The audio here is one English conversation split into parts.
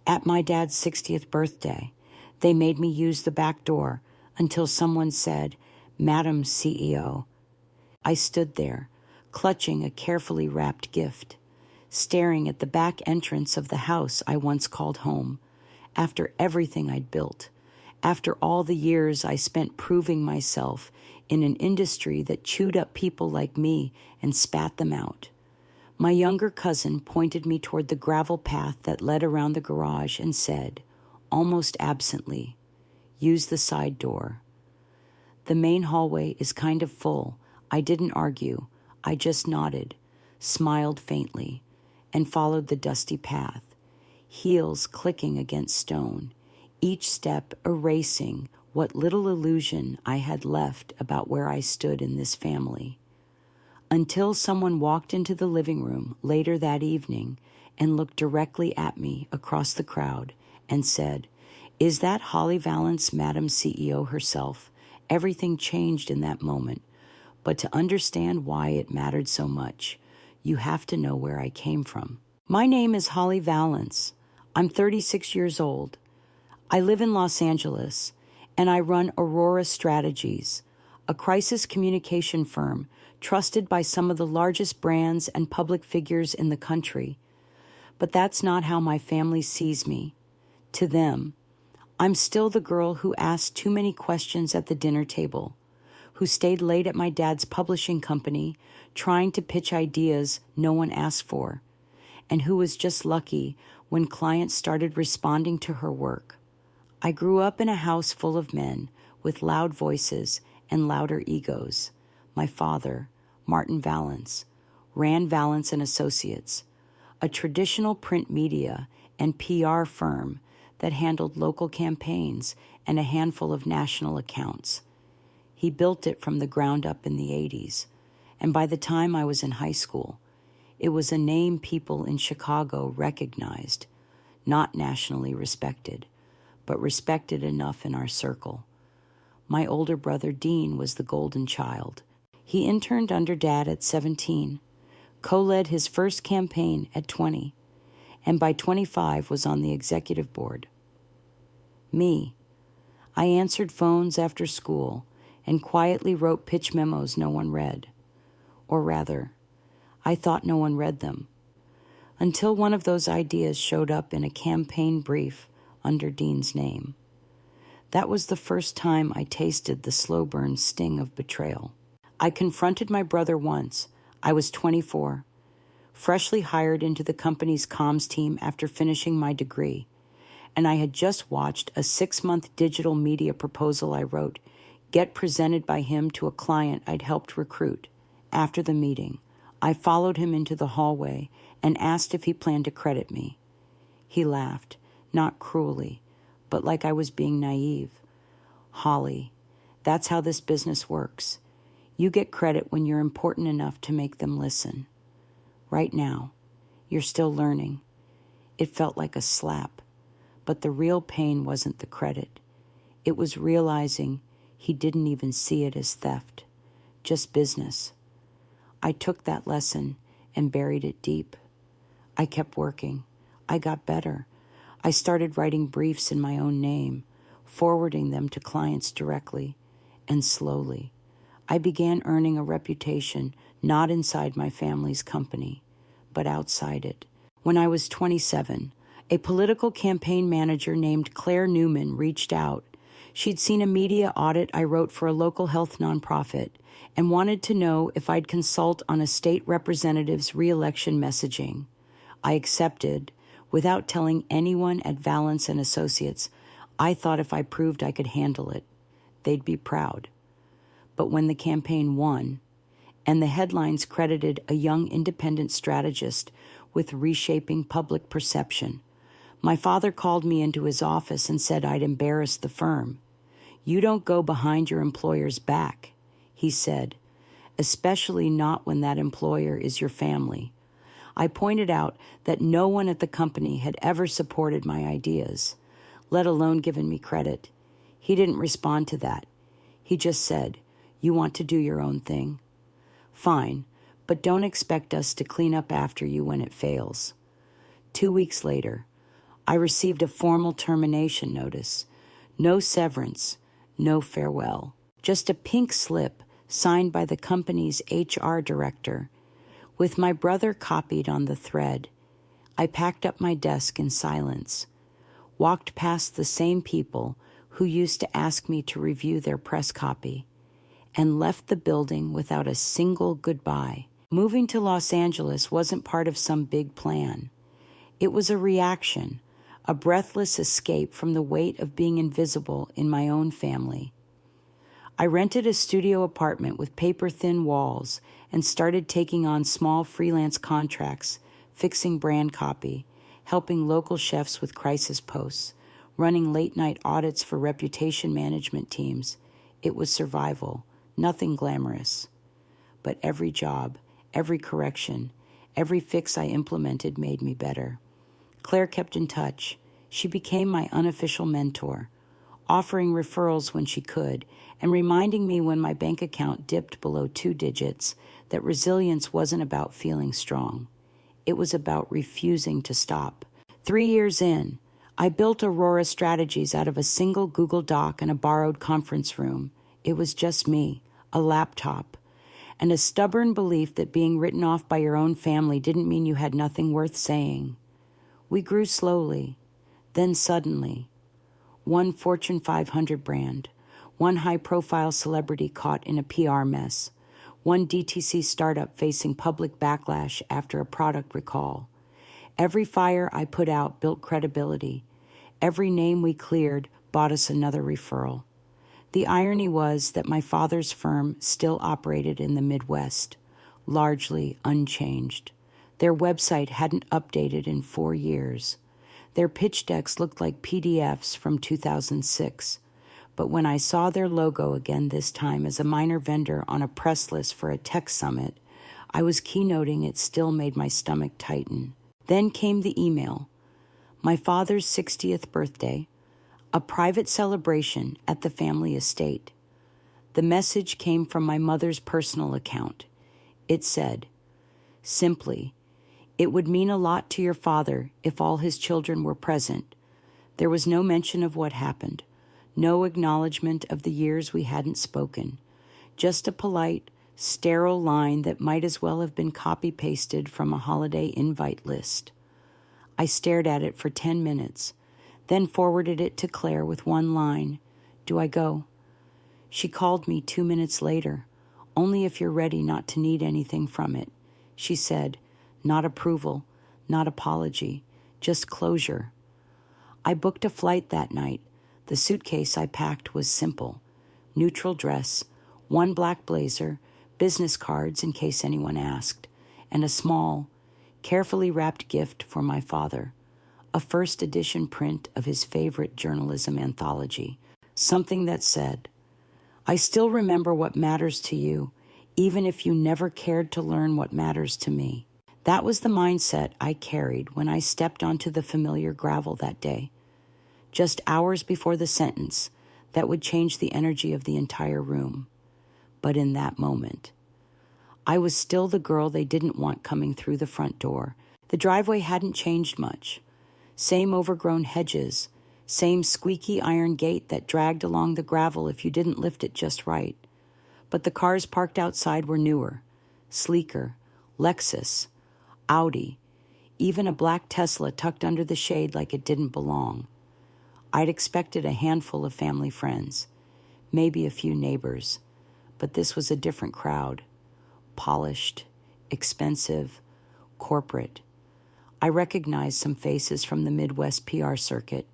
At my dad's 60th birthday, they made me use the back door until someone said, "Madam CEO." I stood there, clutching a carefully wrapped gift, staring at the back entrance of the house I once called home, after everything I'd built, after all the years I spent proving myself in an industry that chewed up people like me and spat them out. My younger cousin pointed me toward the gravel path that led around the garage and said, almost absently, "Use the side door." The main hallway is kind of full. I didn't argue. I just nodded, smiled faintly, and followed the dusty path, heels clicking against stone, each step erasing what little illusion I had left about where I stood in this family. Until someone walked into the living room later that evening and looked directly at me across the crowd and said, "Is that Holly Valance, Madam CEO herself?" Everything changed in that moment. But to understand why it mattered so much, you have to know where I came from. My name is Holly Valance. I'm 36 years old. I live in Los Angeles, and I run Aurora Strategies, a crisis communication firm trusted by some of the largest brands and public figures in the country. But that's not how my family sees me. To them, I'm still the girl who asked too many questions at the dinner table, who stayed late at my dad's publishing company trying to pitch ideas no one asked for, and who was just lucky when clients started responding to her work. I grew up in a house full of men with loud voices and louder egos. My father, Martin Valance, ran Valance and Associates, a traditional print media and PR firm that handled local campaigns and a handful of national accounts. He built it from the ground up in the 80s, and by the time I was in high school, it was a name people in Chicago recognized, not nationally respected, but respected enough in our circle. My older brother Dean was the golden child. He interned under Dad at 17, co-led his first campaign at 20, and by 25 was on the executive board. Me, I answered phones after school and quietly wrote pitch memos no one read. Or rather, I thought no one read them, until one of those ideas showed up in a campaign brief under Dean's name. That was the first time I tasted the slow burn sting of betrayal. I confronted my brother once. I was 24, freshly hired into the company's comms team after finishing my degree, and I had just watched a 6-month digital media proposal I wrote get presented by him to a client I'd helped recruit. After the meeting, I followed him into the hallway and asked if he planned to credit me. He laughed, not cruelly, but like I was being naive. "Holly, that's how this business works. You get credit when you're important enough to make them listen. Right now, you're still learning." It felt like a slap, but the real pain wasn't the credit. It was realizing he didn't even see it as theft, just business. I took that lesson and buried it deep. I kept working. I got better. I started writing briefs in my own name, forwarding them to clients directly, and slowly, I began earning a reputation not inside my family's company, but outside it. When I was 27, a political campaign manager named Claire Newman reached out. She'd seen a media audit I wrote for a local health nonprofit and wanted to know if I'd consult on a state representative's re-election messaging. I accepted, without telling anyone at Valance and Associates. I thought if I proved I could handle it, they'd be proud. But when the campaign won, and the headlines credited a young independent strategist with reshaping public perception, my father called me into his office and said I'd embarrassed the firm. "You don't go behind your employer's back," he said, "especially not when that employer is your family." I pointed out that no one at the company had ever supported my ideas, let alone given me credit. He didn't respond to that. He just said, "You want to do your own thing? Fine, but don't expect us to clean up after you when it fails." 2 weeks later, I received a formal termination notice. No severance, no farewell. Just a pink slip signed by the company's HR director, with my brother copied on the thread. I packed up my desk in silence, walked past the same people who used to ask me to review their press copy, and left the building without a single goodbye. Moving to Los Angeles wasn't part of some big plan. It was a reaction, a breathless escape from the weight of being invisible in my own family. I rented a studio apartment with paper-thin walls and started taking on small freelance contracts, fixing brand copy, helping local chefs with crisis posts, running late-night audits for reputation management teams. It was survival, nothing glamorous. But every job, every correction, every fix I implemented made me better. Claire kept in touch. She became my unofficial mentor, offering referrals when she could, and reminding me when my bank account dipped below 2 digits that resilience wasn't about feeling strong. It was about refusing to stop. 3 years in, I built Aurora Strategies out of a single Google Doc and a borrowed conference room. It was just me, a laptop, and a stubborn belief that being written off by your own family didn't mean you had nothing worth saying. We grew slowly, then suddenly. One Fortune 500 brand, one high-profile celebrity caught in a PR mess, one DTC startup facing public backlash after a product recall. Every fire I put out built credibility. Every name we cleared bought us another referral. The irony was that my father's firm still operated in the Midwest, largely unchanged. Their website hadn't updated in 4 years. Their pitch decks looked like PDFs from 2006. But when I saw their logo again this time as a minor vendor on a press list for a tech summit, I was keynoting. It still made my stomach tighten. Then came the email. My father's 60th birthday, a private celebration at the family estate. The message came from my mother's personal account. It said, simply, "It would mean a lot to your father if all his children were present." There was no mention of what happened, no acknowledgement of the years we hadn't spoken, just a polite, sterile line that might as well have been copy-pasted from a holiday invite list. I stared at it for 10 minutes, then forwarded it to Claire with one line, "Do I go?" She called me 2 minutes later. "Only if you're ready not to need anything from it," she said. Not approval, not apology, just closure. I booked a flight that night. The suitcase I packed was simple. Neutral dress, one black blazer, business cards in case anyone asked, and a small, carefully wrapped gift for my father, a first edition print of his favorite journalism anthology, something that said, "I still remember what matters to you, even if you never cared to learn what matters to me." That was the mindset I carried when I stepped onto the familiar gravel that day, just hours before the sentence that would change the energy of the entire room. But in that moment, I was still the girl they didn't want coming through the front door. The driveway hadn't changed much. Same overgrown hedges, same squeaky iron gate that dragged along the gravel if you didn't lift it just right. But the cars parked outside were newer, sleeker, Lexus, Audi, even a black Tesla tucked under the shade like it didn't belong. I'd expected a handful of family friends, maybe a few neighbors, but this was a different crowd. Polished, expensive, corporate. I recognized some faces from the Midwest PR circuit,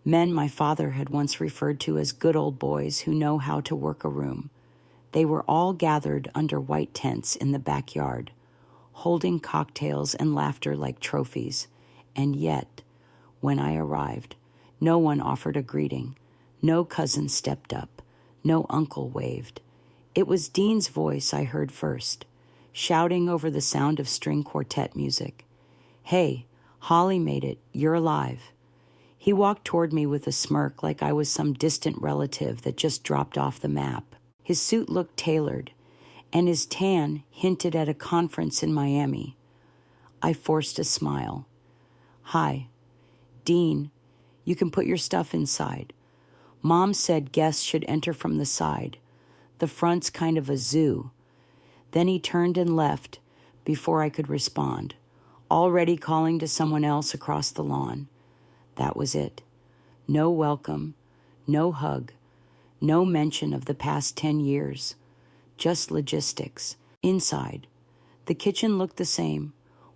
men my father had once referred to as good old boys who know how to work a room. They were all gathered under white tents in the backyard, holding cocktails and laughter like trophies. And yet, when I arrived, no one offered a greeting. No cousin stepped up. No uncle waved. It was Dean's voice I heard first, shouting over the sound of string quartet music. "Hey, Holly made it. You're alive." He walked toward me with a smirk like I was some distant relative that just dropped off the map. His suit looked tailored, and his tan hinted at a conference in Miami. I forced a smile. "Hi. "Dean, you can put your stuff inside. Mom said guests should enter from the side. The front's kind of a zoo." Then he turned and left before I could respond, already calling to someone else across the lawn. That was it. No welcome, no hug, no mention of the past 10 years. Just logistics. Inside, the kitchen looked the same.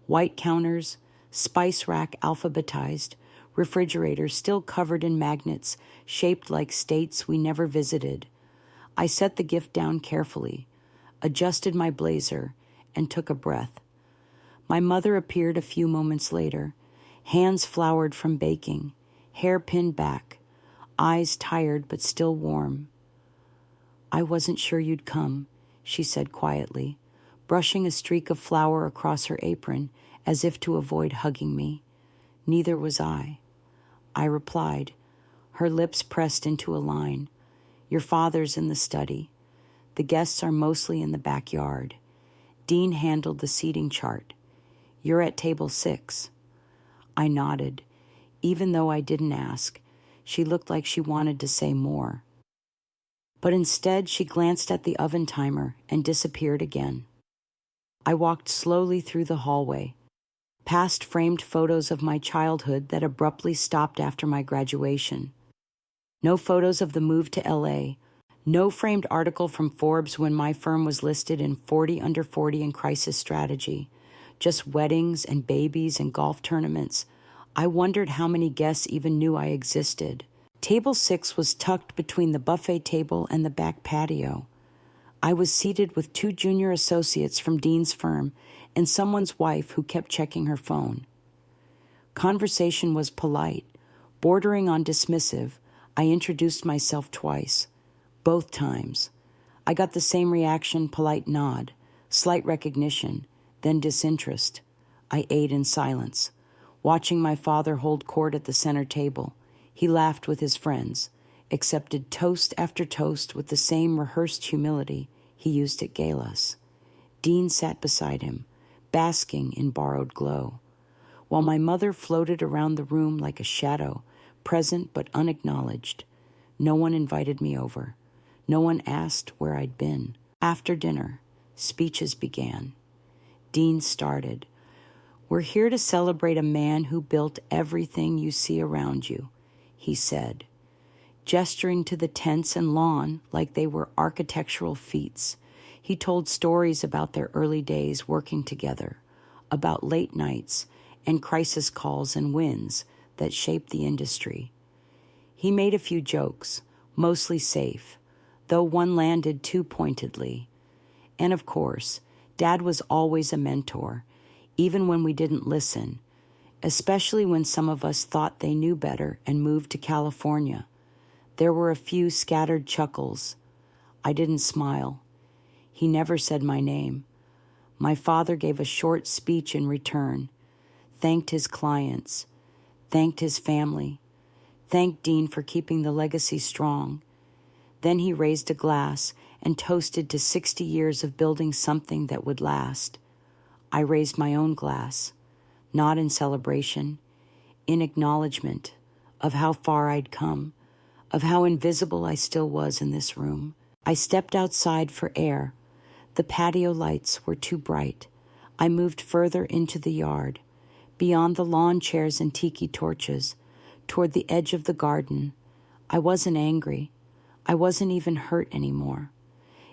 White counters, spice rack alphabetized, refrigerators still covered in magnets shaped like states we never visited. I set the gift down carefully, adjusted my blazer, and took a breath. My mother appeared a few moments later, hands floured from baking, hair pinned back, eyes tired but still warm. "I wasn't sure you'd come," she said quietly, brushing a streak of flour across her apron as if to avoid hugging me. "Neither was I." I replied, her lips pressed into a line. "Your father's in the study. The guests are mostly in the backyard. Dean handled the seating chart. You're at table 6. I nodded. Even though I didn't ask, she looked like she wanted to say more. But instead, she glanced at the oven timer and disappeared again. I walked slowly through the hallway, past framed photos of my childhood that abruptly stopped after my graduation. No photos of the move to LA, no framed article from Forbes when my firm was listed in 40 under 40 in crisis strategy, just weddings and babies and golf tournaments. I wondered how many guests even knew I existed. Table 6 was tucked between the buffet table and the back patio. I was seated with 2 junior associates from Dean's firm and someone's wife who kept checking her phone. Conversation was polite, bordering on dismissive. I introduced myself twice. Both times. I got the same reaction, polite nod, slight recognition, then disinterest. I ate in silence, watching my father hold court at the center table. He laughed with his friends, accepted toast after toast with the same rehearsed humility he used at galas. Dean sat beside him, basking in borrowed glow, while my mother floated around the room like a shadow, present but unacknowledged. No one invited me over. No one asked where I'd been. After dinner, speeches began. Dean started. "We're here to celebrate a man who built everything you see around you," he said, gesturing to the tents and lawn like they were architectural feats. He told stories about their early days working together, about late nights and crisis calls and wins that shaped the industry. He made a few jokes, mostly safe, though one landed too pointedly. And of course, Dad was always a mentor, even when we didn't listen, especially when some of us thought they knew better and moved to California. There were a few scattered chuckles. I didn't smile. He never said my name. My father gave a short speech in return, thanked his clients, thanked his family, thanked Dean for keeping the legacy strong. Then he raised a glass and toasted to 60 years of building something that would last. I raised my own glass, not in celebration, in acknowledgement of how far I'd come, of how invisible I still was in this room. I stepped outside for air. The patio lights were too bright. I moved further into the yard, beyond the lawn chairs and tiki torches, toward the edge of the garden. I wasn't angry. I wasn't even hurt anymore.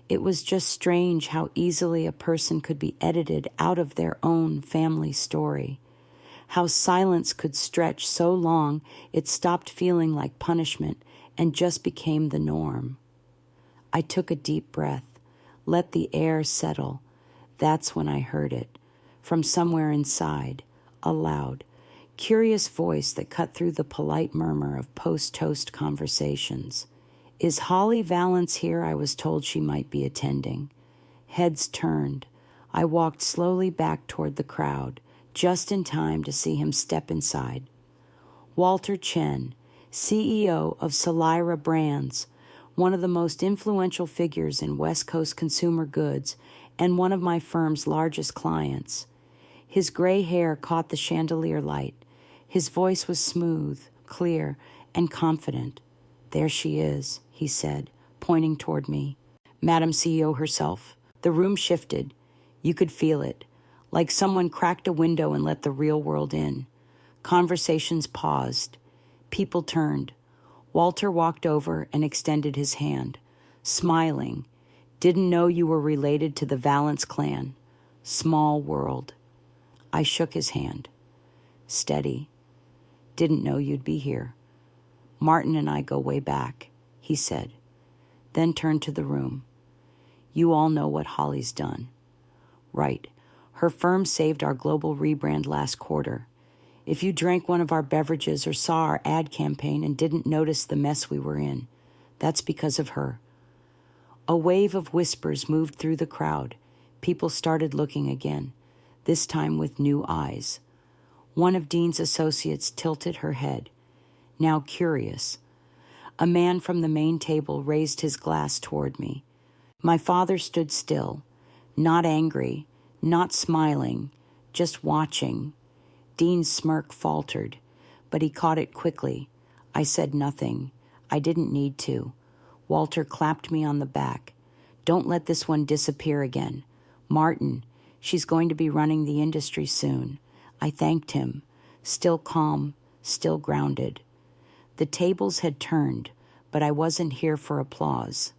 It was just strange how easily a person could be edited out of their own family story, how silence could stretch so long it stopped feeling like punishment and just became the norm. I took a deep breath, let the air settle. That's when I heard it, from somewhere inside, a loud, curious voice that cut through the polite murmur of post-toast conversations. "Is Holly Valance here?" I was told she might be attending. Heads turned. I walked slowly back toward the crowd, just in time to see him step inside. Walter Chen, CEO of Salira Brands, one of the most influential figures in West Coast consumer goods and one of my firm's largest clients. His gray hair caught the chandelier light, His voice was smooth, clear, and confident. "There she is," he said, pointing toward me. Madam CEO herself. The room shifted. You could feel it, like someone cracked a window and let the real world in. Conversations paused. People turned. Walter walked over and extended his hand, smiling. "Didn't know you were related to the Valance clan. Small world." I shook his hand. "Steady. Didn't know you'd be here. Martin and I go way back," he said, then turned to the room. "You all know what Holly's done." "Right. Her firm saved our global rebrand last quarter. If you drank one of our beverages or saw our ad campaign and didn't notice the mess we were in, that's because of her." A wave of whispers moved through the crowd. People started looking again, this time with new eyes. One of Dean's associates tilted her head, now curious. A man from the main table raised his glass toward me. My father stood still, not angry, not smiling, just watching. Dean's smirk faltered, but he caught it quickly. I said nothing. I didn't need to. Walter clapped me on the back. "Don't let this one disappear again. Martin, she's going to be running the industry soon." I thanked him, still calm, still grounded. The tables had turned, but I wasn't here for applause.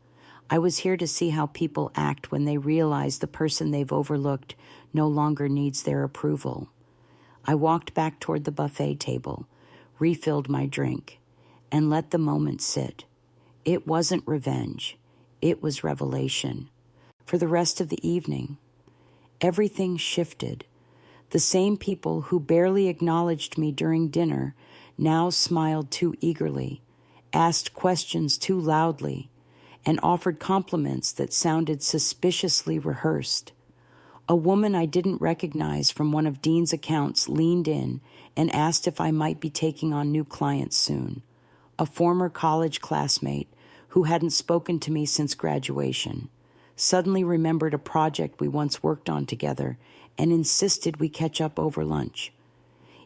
I was here to see how people act when they realize the person they've overlooked no longer needs their approval. I walked back toward the buffet table, refilled my drink, and let the moment sit. It wasn't revenge. It was revelation. For the rest of the evening, everything shifted. The same people who barely acknowledged me during dinner now smiled too eagerly, asked questions too loudly, and offered compliments that sounded suspiciously rehearsed. A woman I didn't recognize from one of Dean's accounts leaned in and asked if I might be taking on new clients soon. A former college classmate who hadn't spoken to me since graduation suddenly remembered a project we once worked on together and insisted we catch up over lunch.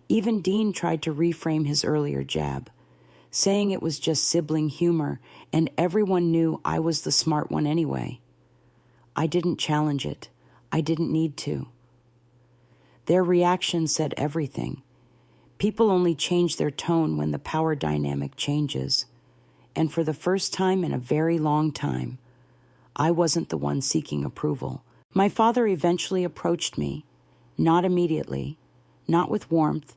Even Dean tried to reframe his earlier jab, saying it was just sibling humor and everyone knew I was the smart one anyway. I didn't challenge it. I didn't need to. Their reaction said everything. People only change their tone when the power dynamic changes. And for the first time in a very long time, I wasn't the one seeking approval. My father eventually approached me, not immediately, not with warmth,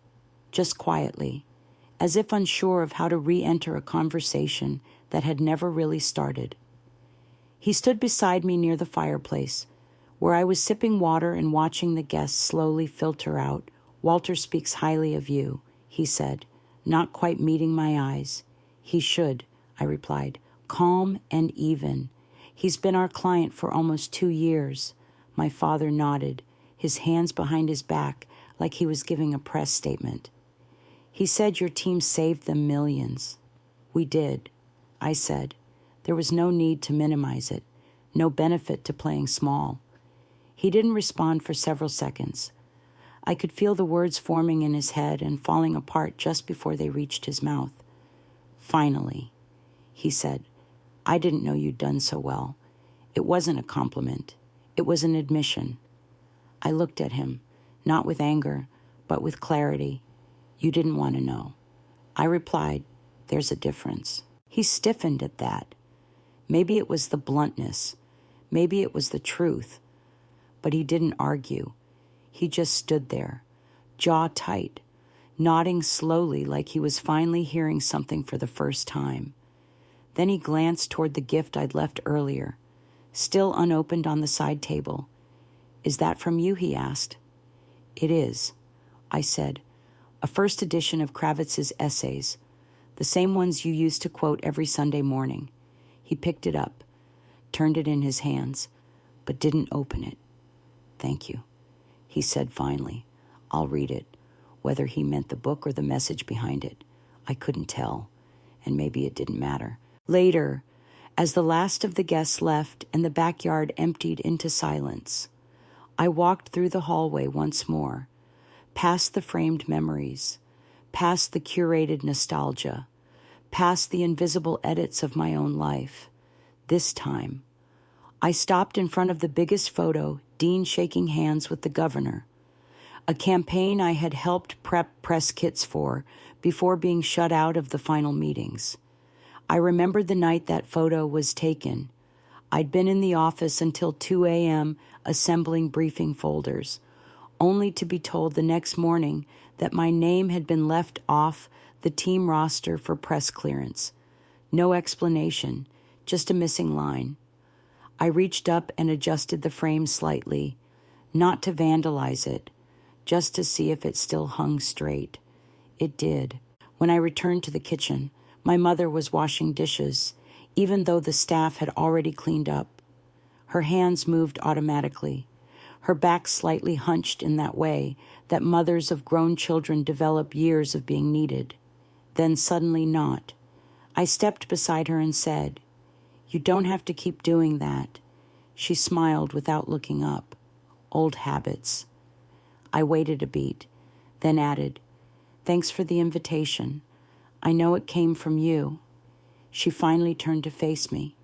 just quietly, as if unsure of how to re-enter a conversation that had never really started. He stood beside me near the fireplace, where I was sipping water and watching the guests slowly filter out. "Walter speaks highly of you," he said, not quite meeting my eyes. "He should," I replied, calm and even. "He's been our client for almost 2 years." My father nodded, his hands behind his back like he was giving a press statement. "He said your team saved them millions." "We did," I said. There was no need to minimize it, no benefit to playing small. He didn't respond for several seconds. I could feel the words forming in his head and falling apart just before they reached his mouth. "Finally," he said, "I didn't know you'd done so well." It wasn't a compliment. It was an admission. I looked at him, not with anger, but with clarity. "You didn't want to know." I replied, "There's a difference." He stiffened at that. Maybe it was the bluntness. Maybe it was the truth. But he didn't argue. He just stood there, jaw tight, nodding slowly like he was finally hearing something for the first time. Then he glanced toward the gift I'd left earlier, still unopened on the side table. "Is that from you?" he asked. "It is," I said. "A first edition of Kravitz's essays, the same ones you used to quote every Sunday morning." He picked it up, turned it in his hands, but didn't open it. "Thank you," he said finally. "I'll read it." Whether he meant the book or the message behind it, I couldn't tell, and maybe it didn't matter. Later, as the last of the guests left and the backyard emptied into silence, I walked through the hallway once more, past the framed memories, past the curated nostalgia, past the invisible edits of my own life. This time, I stopped in front of the biggest photo, Dean shaking hands with the governor, a campaign I had helped prep press kits for before being shut out of the final meetings. I remembered the night that photo was taken. I'd been in the office until 2 a.m. assembling briefing folders, only to be told the next morning that my name had been left off the team roster for press clearance. No explanation, just a missing line. I reached up and adjusted the frame slightly, not to vandalize it, just to see if it still hung straight. It did. When I returned to the kitchen, my mother was washing dishes, even though the staff had already cleaned up. Her hands moved automatically, her back slightly hunched in that way that mothers of grown children develop years of being needed. Then suddenly not. I stepped beside her and said, "You don't have to keep doing that." She smiled without looking up. Old habits. I waited a beat, then added, "Thanks for the invitation. I know it came from you." She finally turned to face me.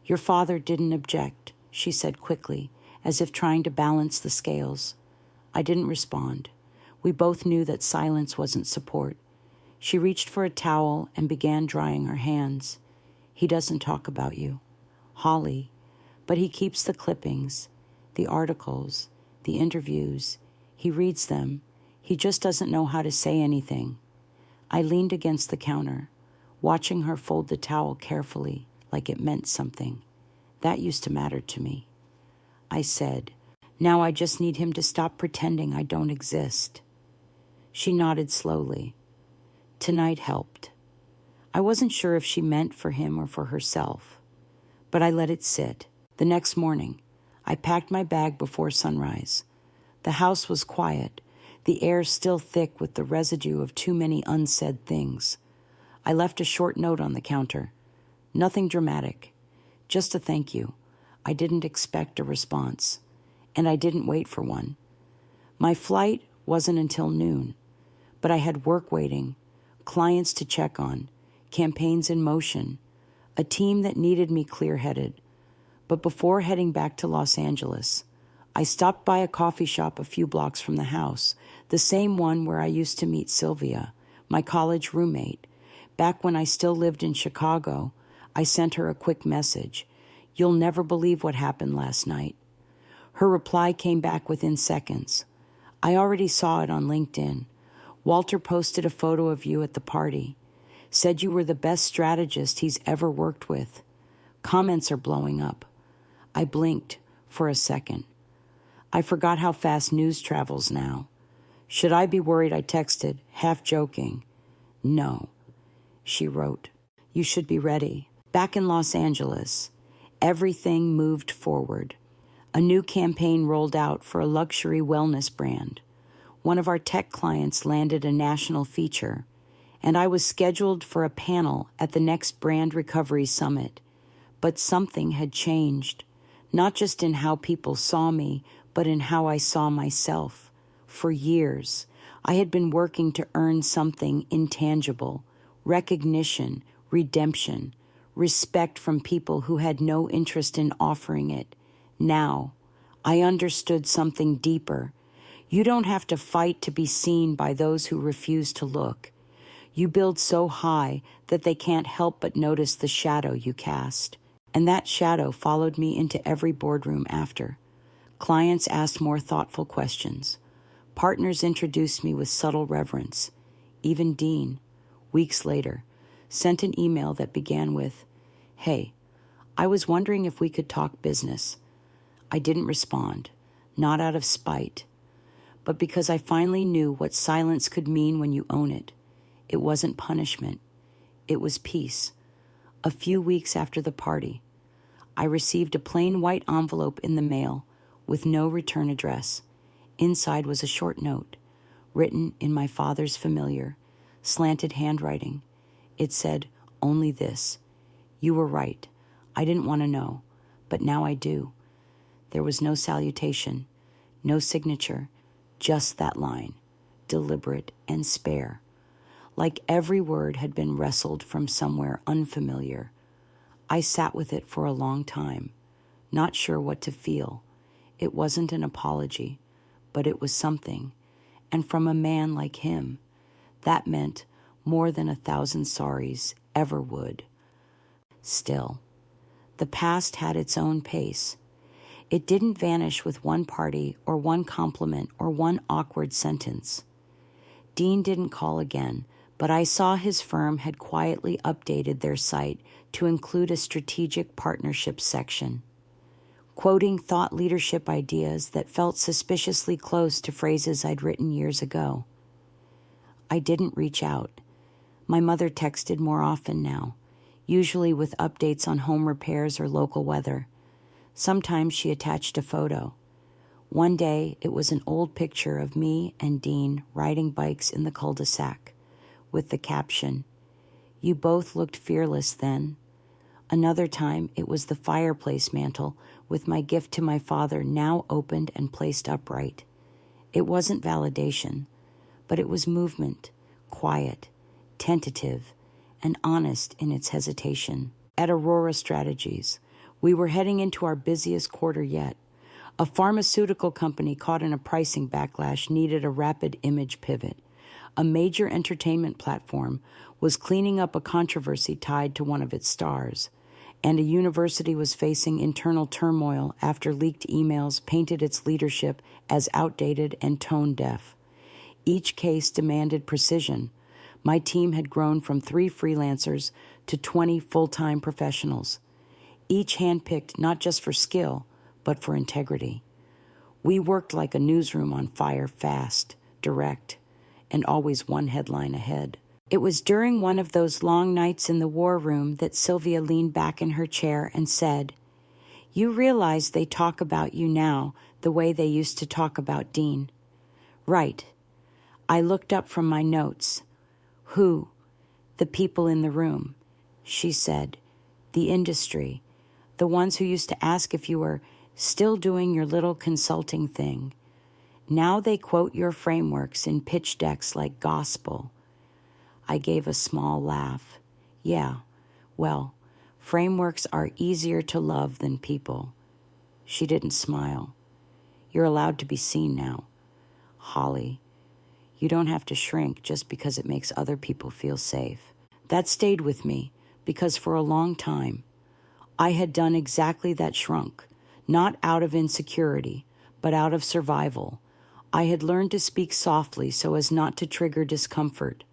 "Your father didn't object," she said quickly, as if trying to balance the scales. I didn't respond. We both knew that silence wasn't support. She reached for a towel and began drying her hands. "He doesn't talk about you, Holly, but he keeps the clippings, the articles, the interviews. He reads them. He just doesn't know how to say anything." I leaned against the counter, watching her fold the towel carefully, like it meant something. That used to matter to me. I said, "Now I just need him to stop pretending I don't exist." She nodded slowly. Tonight helped. I wasn't sure if she meant for him or for herself, but I let it sit. The next morning, I packed my bag before sunrise. The house was quiet, the air still thick with the residue of too many unsaid things. I left a short note on the counter. Nothing dramatic, just a thank you. I didn't expect a response, and I didn't wait for one. My flight wasn't until noon, but I had work waiting, clients to check on, campaigns in motion, a team that needed me clear-headed. But before heading back to Los Angeles, I stopped by a coffee shop a few blocks from the house, the same one where I used to meet Sylvia, my college roommate. Back when I still lived in Chicago, I sent her a quick message. "You'll never believe what happened last night." Her reply came back within seconds. "I already saw it on LinkedIn. Walter posted a photo of you at the party. Said you were the best strategist he's ever worked with. Comments are blowing up." I blinked for a second. I forgot how fast news travels now. Should I be worried? I texted, half joking. "No," she wrote. "You should be ready." Back in Los Angeles, everything moved forward. A new campaign rolled out for a luxury wellness brand. One of our tech clients landed a national feature, and I was scheduled for a panel at the next Brand Recovery Summit. But something had changed, not just in how people saw me, but in how I saw myself. For years, I had been working to earn something intangible, recognition, redemption, respect from people who had no interest in offering it. Now, I understood something deeper. You don't have to fight to be seen by those who refuse to look. You build so high that they can't help but notice the shadow you cast. And that shadow followed me into every boardroom after. Clients asked more thoughtful questions. Partners introduced me with subtle reverence. Even Dean, weeks later, sent an email that began with, "Hey, I was wondering if we could talk business." I didn't respond, not out of spite, but because I finally knew what silence could mean when you own it. It wasn't punishment. It was peace. A few weeks after the party, I received a plain white envelope in the mail with no return address. Inside was a short note, written in my father's familiar, slanted handwriting. It said, "Only this. You were right. I didn't want to know, but now I do." There was no salutation, no signature, just that line, deliberate and spare. like every word had been wrestled from somewhere unfamiliar. I sat with it for a long time, not sure what to feel. It wasn't an apology, but it was something. And from a man like him, that meant more than 1,000 sorries ever would. Still, the past had its own pace. It didn't vanish with one party or one compliment or one awkward sentence. Dean didn't call again, but I saw his firm had quietly updated their site to include a strategic partnerships section, quoting thought leadership ideas that felt suspiciously close to phrases I'd written years ago. I didn't reach out. My mother texted more often now, usually with updates on home repairs or local weather. Sometimes she attached a photo. One day, it was an old picture of me and Dean riding bikes in the cul-de-sac, with the caption, "You both looked fearless then." Another time, it was the fireplace mantle with my gift to my father now opened and placed upright. It wasn't validation, but it was movement, quiet, tentative, and honest in its hesitation. At Aurora Strategies, we were heading into our busiest quarter yet. A pharmaceutical company caught in a pricing backlash needed a rapid image pivot. A major entertainment platform was cleaning up a controversy tied to one of its stars, and a university was facing internal turmoil after leaked emails painted its leadership as outdated and tone-deaf. Each case demanded precision. My team had grown from 3 freelancers to 20 full-time professionals, each handpicked not just for skill, but for integrity. We worked like a newsroom on fire, fast, direct, and always one headline ahead. It was during one of those long nights in the war room that Sylvia leaned back in her chair and said, "You realize they talk about you now the way they used to talk about Dean." "Right." I looked up from my notes. "Who?" "The people in the room," she said. "The industry. The ones who used to ask if you were still doing your little consulting thing. Now they quote your frameworks in pitch decks like gospel." I gave a small laugh. "Yeah, well, frameworks are easier to love than people." She didn't smile. "You're allowed to be seen now. Holly, you don't have to shrink just because it makes other people feel safe." That stayed with me because for a long time, I had done exactly that, shrunk, not out of insecurity, but out of survival. I had learned to speak softly so as not to trigger discomfort.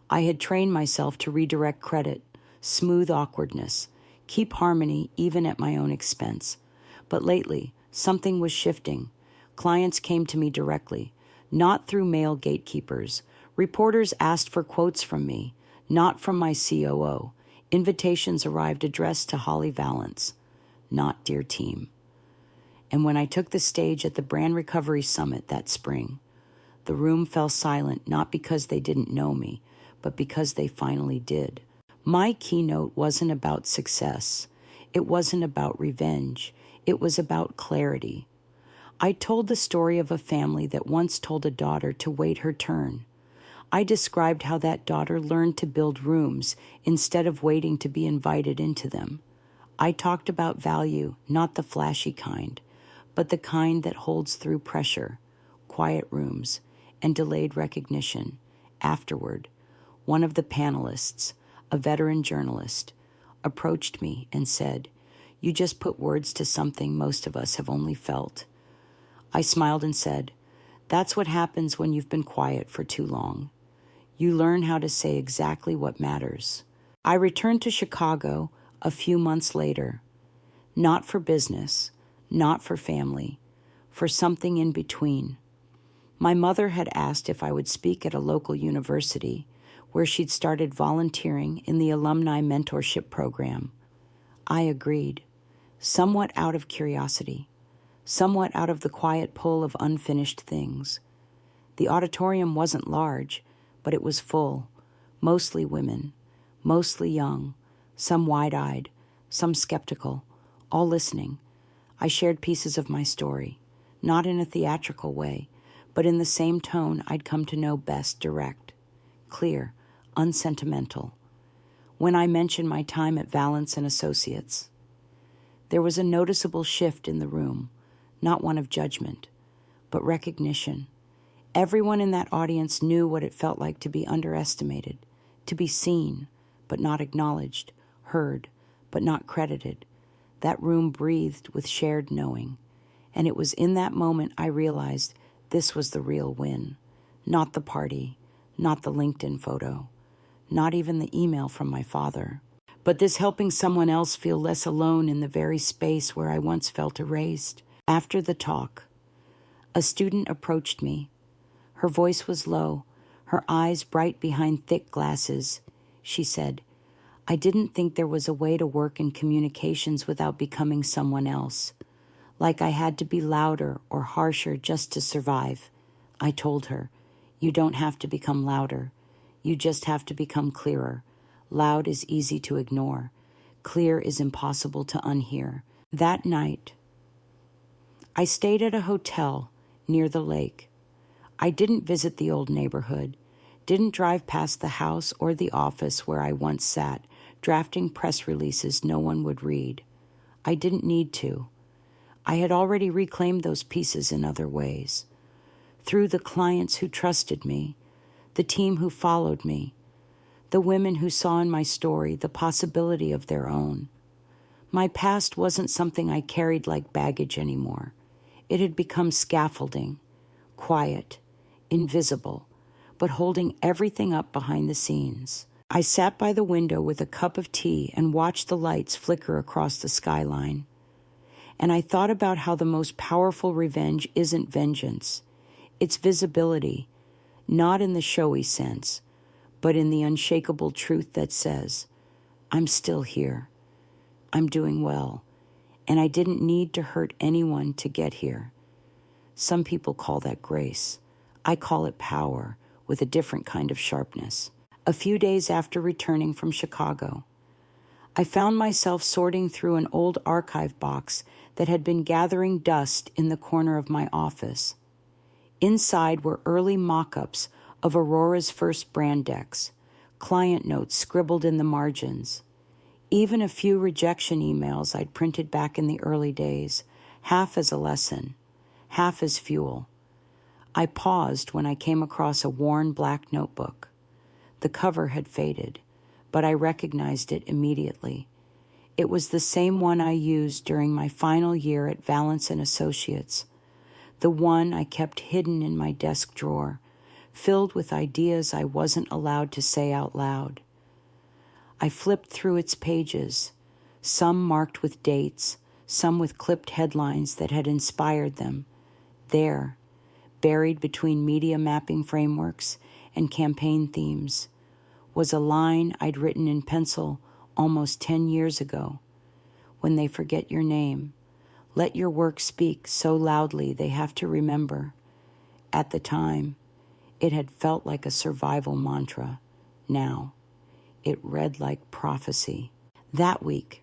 I had trained myself to redirect credit, smooth awkwardness, keep harmony even at my own expense. But lately, something was shifting. Clients came to me directly, not through mail gatekeepers. Reporters asked for quotes from me, not from my COO. Invitations arrived addressed to Holly Valance, not "Dear Team." And when I took the stage at the Brand Recovery Summit that spring, the room fell silent not because they didn't know me, but because they finally did. My keynote wasn't about success. It wasn't about revenge. It was about clarity. I told the story of a family that once told a daughter to wait her turn. I described how that daughter learned to build rooms instead of waiting to be invited into them. I talked about value, not the flashy kind, but the kind that holds through pressure, quiet rooms, and delayed recognition. Afterward, one of the panelists, a veteran journalist, approached me and said, "You just put words to something most of us have only felt." I smiled and said, "That's what happens when you've been quiet for too long. You learn how to say exactly what matters." I returned to Chicago a few months later, not for business, not for family, for something in between. My mother had asked if I would speak at a local university where she'd started volunteering in the alumni mentorship program. I agreed, somewhat out of curiosity, somewhat out of the quiet pull of unfinished things. The auditorium wasn't large, but it was full, mostly women, mostly young, some wide-eyed, some skeptical, all listening. I shared pieces of my story, not in a theatrical way, but in the same tone I'd come to know best, direct, clear, unsentimental, when I mentioned my time at Valance and Associates. There was a noticeable shift in the room, not one of judgment, but recognition. Everyone in that audience knew what it felt like to be underestimated, to be seen, but not acknowledged, heard, but not credited. That room breathed with shared knowing, and it was in that moment I realized this was the real win. Not the party, not the LinkedIn photo, not even the email from my father, but this helping someone else feel less alone in the very space where I once felt erased. After the talk, a student approached me. Her voice was low, her eyes bright behind thick glasses. She said, "I didn't think there was a way to work in communications without becoming someone else. Like I had to be louder or harsher just to survive." I told her, "You don't have to become louder. You just have to become clearer. Loud is easy to ignore. Clear is impossible to unhear." That night, I stayed at a hotel near the lake. I didn't visit the old neighborhood, didn't drive past the house or the office where I once sat, drafting press releases no one would read. I didn't need to. I had already reclaimed those pieces in other ways. Through the clients who trusted me, the team who followed me, the women who saw in my story the possibility of their own. My past wasn't something I carried like baggage anymore. It had become scaffolding, quiet, invisible, but holding everything up behind the scenes. I sat by the window with a cup of tea and watched the lights flicker across the skyline. And I thought about how the most powerful revenge isn't vengeance. It's visibility, not in the showy sense, but in the unshakable truth that says, "I'm still here. I'm doing well, and I didn't need to hurt anyone to get here." Some people call that grace. I call it power, with a different kind of sharpness. A few days after returning from Chicago, I found myself sorting through an old archive box that had been gathering dust in the corner of my office. Inside were early mock-ups of Aurora's first brand decks, client notes scribbled in the margins, even a few rejection emails I'd printed back in the early days, half as a lesson, half as fuel. I paused when I came across a worn black notebook. The cover had faded, but I recognized it immediately. It was the same one I used during my final year at Valance and Associates, the one I kept hidden in my desk drawer, filled with ideas I wasn't allowed to say out loud. I flipped through its pages, some marked with dates, some with clipped headlines that had inspired them. There, buried between media mapping frameworks and campaign themes, was a line I'd written in pencil almost 10 years ago. "When they forget your name, let your work speak so loudly they have to remember." At the time, it had felt like a survival mantra. Now, it read like prophecy. That week,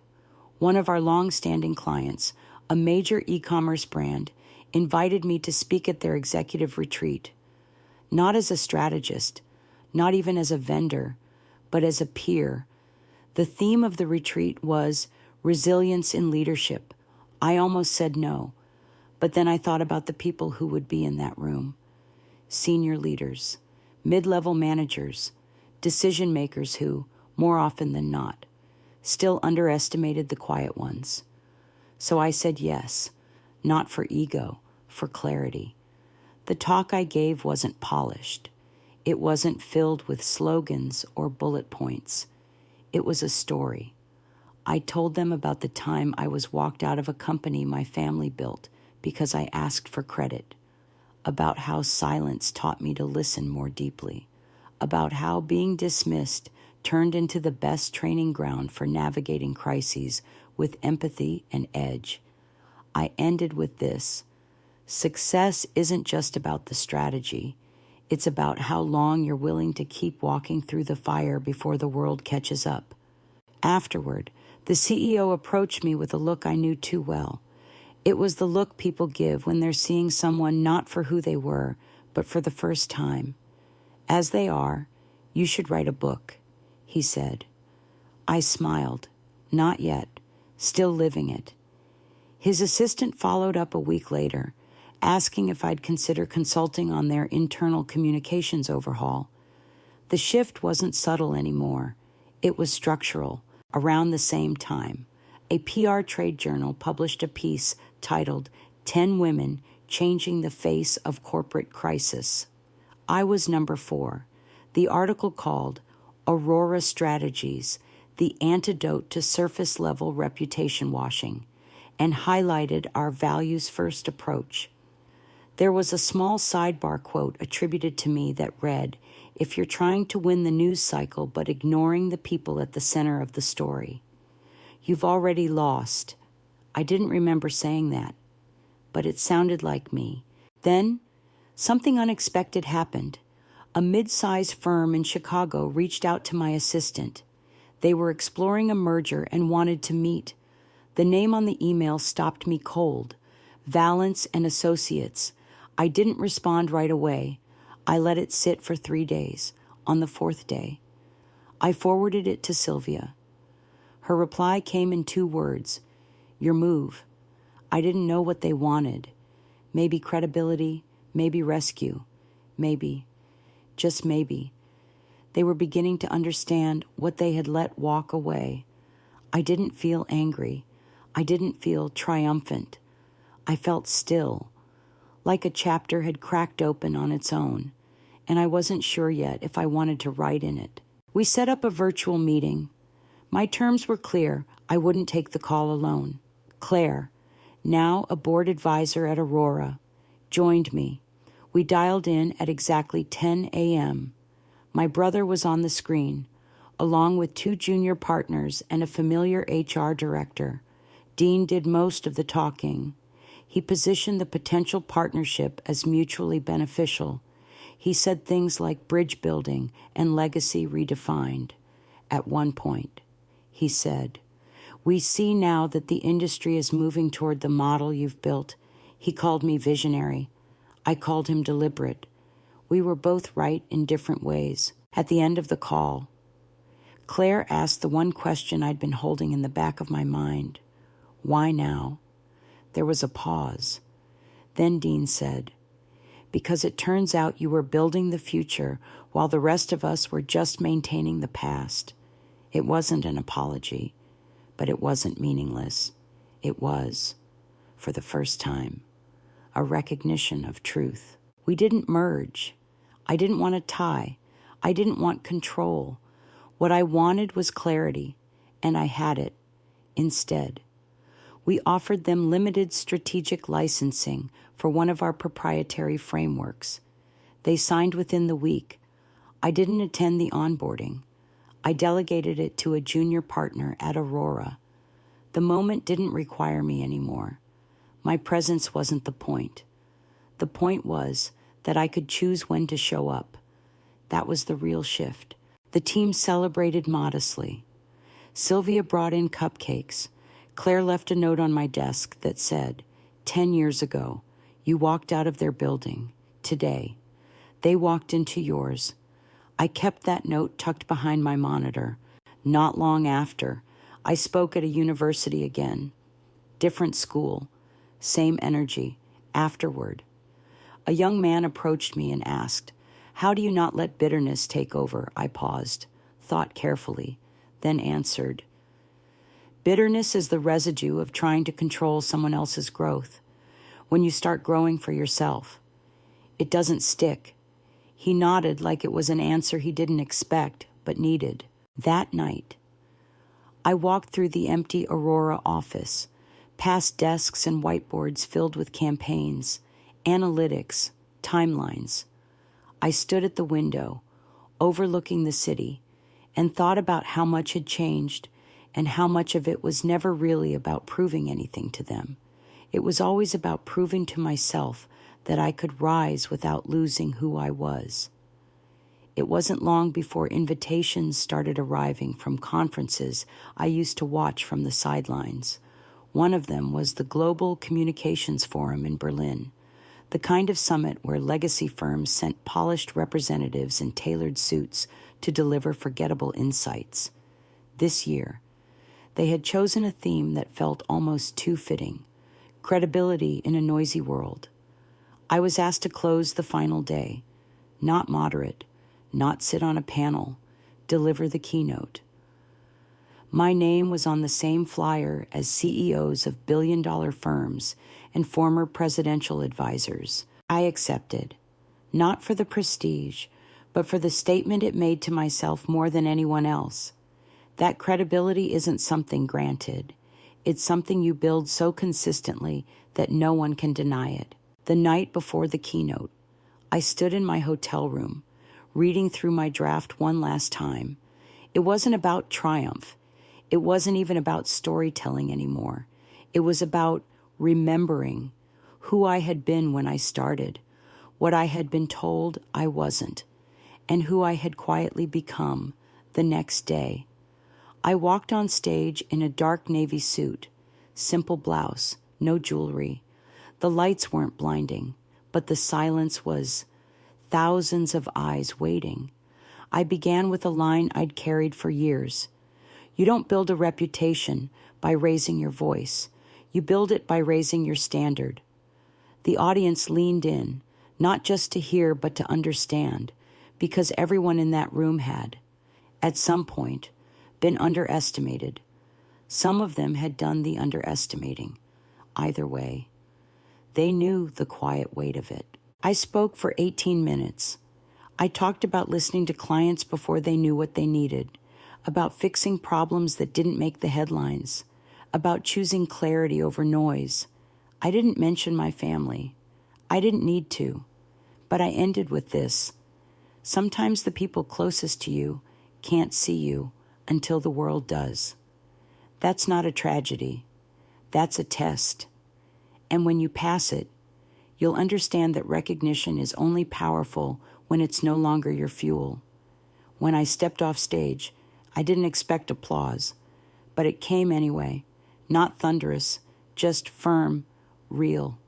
one of our long-standing clients, a major e-commerce brand, invited me to speak at their executive retreat. Not as a strategist, not even as a vendor, but as a peer. The theme of the retreat was resilience in leadership. I almost said no, but then I thought about the people who would be in that room. Senior leaders, mid-level managers, decision makers who, more often than not, still underestimated the quiet ones. So I said yes, not for ego, for clarity. The talk I gave wasn't polished. It wasn't filled with slogans or bullet points. It was a story. I told them about the time I was walked out of a company my family built because I asked for credit, about how silence taught me to listen more deeply, about how being dismissed turned into the best training ground for navigating crises with empathy and edge. I ended with this: success isn't just about the strategy. It's about how long you're willing to keep walking through the fire before the world catches up. Afterward, the CEO approached me with a look I knew too well. It was the look people give when they're seeing someone not for who they were, but for the first time. As they are, "You should write a book," he said. I smiled. Not yet. Still living it. His assistant followed up a week later, asking if I'd consider consulting on their internal communications overhaul. The shift wasn't subtle anymore. It was structural. Around the same time, a PR trade journal published a piece titled 10 Women Changing the Face of Corporate Crisis. I was number 4. The article called Aurora Strategies, the Antidote to Surface-Level Reputation Washing, and highlighted our values-first approach. There was a small sidebar quote attributed to me that read, "If you're trying to win the news cycle but ignoring the people at the center of the story, you've already lost." I didn't remember saying that, but it sounded like me. Then, something unexpected happened. A mid-sized firm in Chicago reached out to my assistant. They were exploring a merger and wanted to meet. The name on the email stopped me cold. Valance and Associates. I didn't respond right away. I let it sit for 3 days. On the 4th day, I forwarded it to Sylvia. Her reply came in 2 words. "Your move." I didn't know what they wanted. Maybe credibility, maybe rescue, maybe, just maybe. They were beginning to understand what they had let walk away. I didn't feel angry. I didn't feel triumphant. I felt still, like a chapter had cracked open on its own, and I wasn't sure yet if I wanted to write in it. We set up a virtual meeting. My terms were clear. I wouldn't take the call alone. Claire, now a board advisor at Aurora, joined me. We dialed in at exactly 10 a.m. My brother was on the screen, along with 2 junior partners and a familiar HR director. Dean did most of the talking. He positioned the potential partnership as mutually beneficial. He said things like bridge building and legacy redefined. At one point, he said, "We see now that the industry is moving toward the model you've built." He called me visionary. I called him deliberate. We were both right in different ways. At the end of the call, Claire asked the one question I'd been holding in the back of my mind. Why now? There was a pause. Then Dean said, "Because it turns out you were building the future while the rest of us were just maintaining the past." It wasn't an apology, but it wasn't meaningless. It was, for the first time, a recognition of truth. We didn't merge. I didn't want a tie. I didn't want control. What I wanted was clarity, and I had it instead. We offered them limited strategic licensing for one of our proprietary frameworks. They signed within the week. I didn't attend the onboarding. I delegated it to a junior partner at Aurora. The moment didn't require me anymore. My presence wasn't the point. The point was that I could choose when to show up. That was the real shift. The team celebrated modestly. Sylvia brought in cupcakes. Claire left a note on my desk that said, 10 years ago, you walked out of their building. Today, they walked into yours. I kept that note tucked behind my monitor. Not long after, I spoke at a university again. Different school, same energy. Afterward, a young man approached me and asked, "How do you not let bitterness take over?" I paused, thought carefully, then answered, "Bitterness is the residue of trying to control someone else's growth. When you start growing for yourself, it doesn't stick." He nodded like it was an answer he didn't expect, but needed. That night, I walked through the empty Aurora office, past desks and whiteboards filled with campaigns, analytics, timelines. I stood at the window, overlooking the city, and thought about how much had changed and how much of it was never really about proving anything to them. It was always about proving to myself that I could rise without losing who I was. It wasn't long before invitations started arriving from conferences I used to watch from the sidelines. One of them was the Global Communications Forum in Berlin, the kind of summit where legacy firms sent polished representatives in tailored suits to deliver forgettable insights. This year, they had chosen a theme that felt almost too fitting: credibility in a noisy world. I was asked to close the final day, not moderate, not sit on a panel, deliver the keynote. My name was on the same flyer as CEOs of billion-dollar firms and former presidential advisors. I accepted, not for the prestige, but for the statement it made to myself more than anyone else. That credibility isn't something granted. It's something you build so consistently that no one can deny it. The night before the keynote, I stood in my hotel room, reading through my draft one last time. It wasn't about triumph. It wasn't even about storytelling anymore. It was about remembering who I had been when I started, what I had been told I wasn't, and who I had quietly become the next day. I walked on stage in a dark navy suit, simple blouse, no jewelry. The lights weren't blinding, but the silence was thousands of eyes waiting. I began with a line I'd carried for years. You don't build a reputation by raising your voice. You build it by raising your standard. The audience leaned in, not just to hear but to understand, because everyone in that room had, at some point, been underestimated. Some of them had done the underestimating. Either way, they knew the quiet weight of it. I spoke for 18 minutes. I talked about listening to clients before they knew what they needed, about fixing problems that didn't make the headlines, about choosing clarity over noise. I didn't mention my family. I didn't need to. But I ended with this: sometimes the people closest to you can't see you until the world does. That's not a tragedy. That's a test. And when you pass it, you'll understand that recognition is only powerful when it's no longer your fuel. When I stepped off stage, I didn't expect applause, but it came anyway, not thunderous, just firm, real.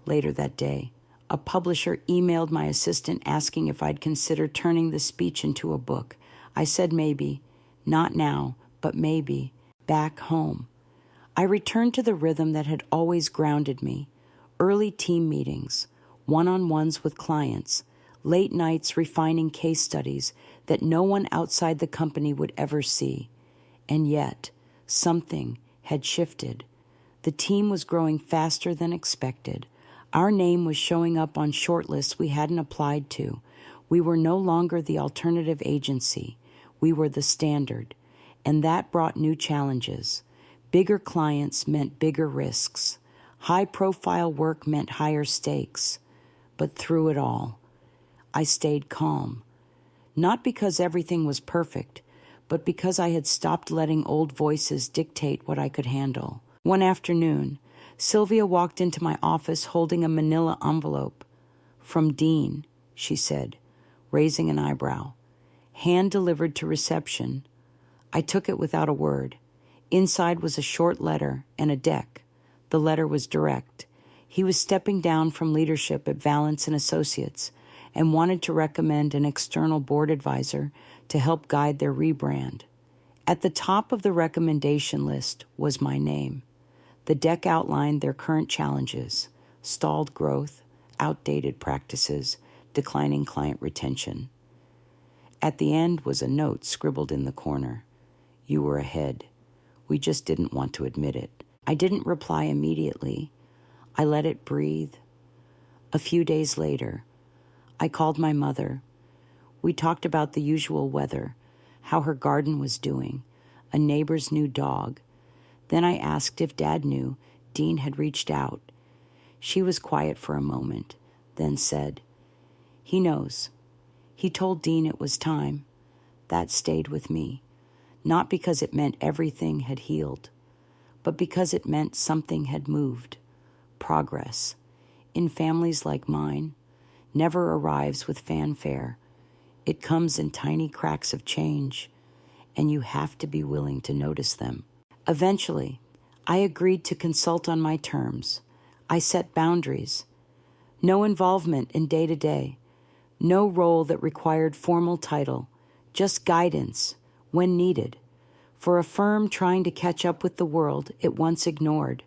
Later that day, a publisher emailed my assistant asking if I'd consider turning the speech into a book. I said maybe, not now, but maybe, back home. I returned to the rhythm that had always grounded me: early team meetings, one-on-ones with clients, late nights refining case studies that no one outside the company would ever see. And yet, something had shifted. The team was growing faster than expected. Our name was showing up on shortlists we hadn't applied to. We were no longer the alternative agency. We were the standard. And that brought new challenges. Bigger clients meant bigger risks. High-profile work meant higher stakes. But through it all, I stayed calm. Not because everything was perfect, but because I had stopped letting old voices dictate what I could handle. One afternoon, Sylvia walked into my office holding a manila envelope. "From Dean," she said, raising an eyebrow. Hand-delivered to reception. I took it without a word. Inside was a short letter and a deck. The letter was direct. He was stepping down from leadership at Valance and Associates and wanted to recommend an external board advisor to help guide their rebrand. At the top of the recommendation list was my name. The deck outlined their current challenges: stalled growth, outdated practices, declining client retention. At the end was a note scribbled in the corner: "You were ahead. We just didn't want to admit it." I didn't reply immediately. I let it breathe. A few days later, I called my mother. We talked about the usual weather, how her garden was doing, a neighbor's new dog. Then I asked if Dad knew Dean had reached out. She was quiet for a moment, then said, "He knows. He told Dean it was time." That stayed with me, not because it meant everything had healed, but because it meant something had moved. Progress, in families like mine, never arrives with fanfare. It comes in tiny cracks of change, and you have to be willing to notice them. Eventually, I agreed to consult on my terms. I set boundaries. No involvement in day-to-day. No role that required formal title. just guidance when needed, for a firm trying to catch up with the world it once ignored.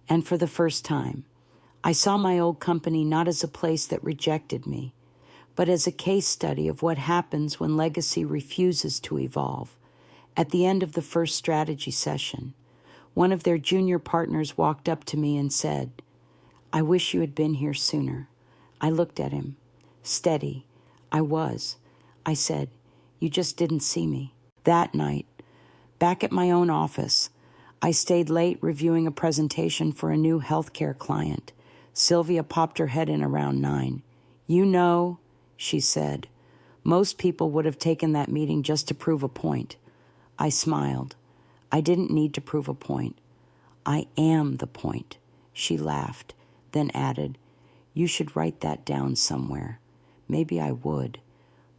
And for the first time, I saw my old company not as a place that rejected me, but as a case study of what happens when legacy refuses to evolve. At the end of the first strategy session, one of their junior partners walked up to me and said, "I wish you had been here sooner." I looked at him. Steady. I was. I said, "You just didn't see me." That night, back at my own office, I stayed late reviewing a presentation for a new healthcare client. Sylvia popped her head in around 9. "You know," she said, "most people would have taken that meeting just to prove a point." I smiled. I didn't need to prove a point. "I am the point." She laughed, then added, "You should write that down somewhere." Maybe I would,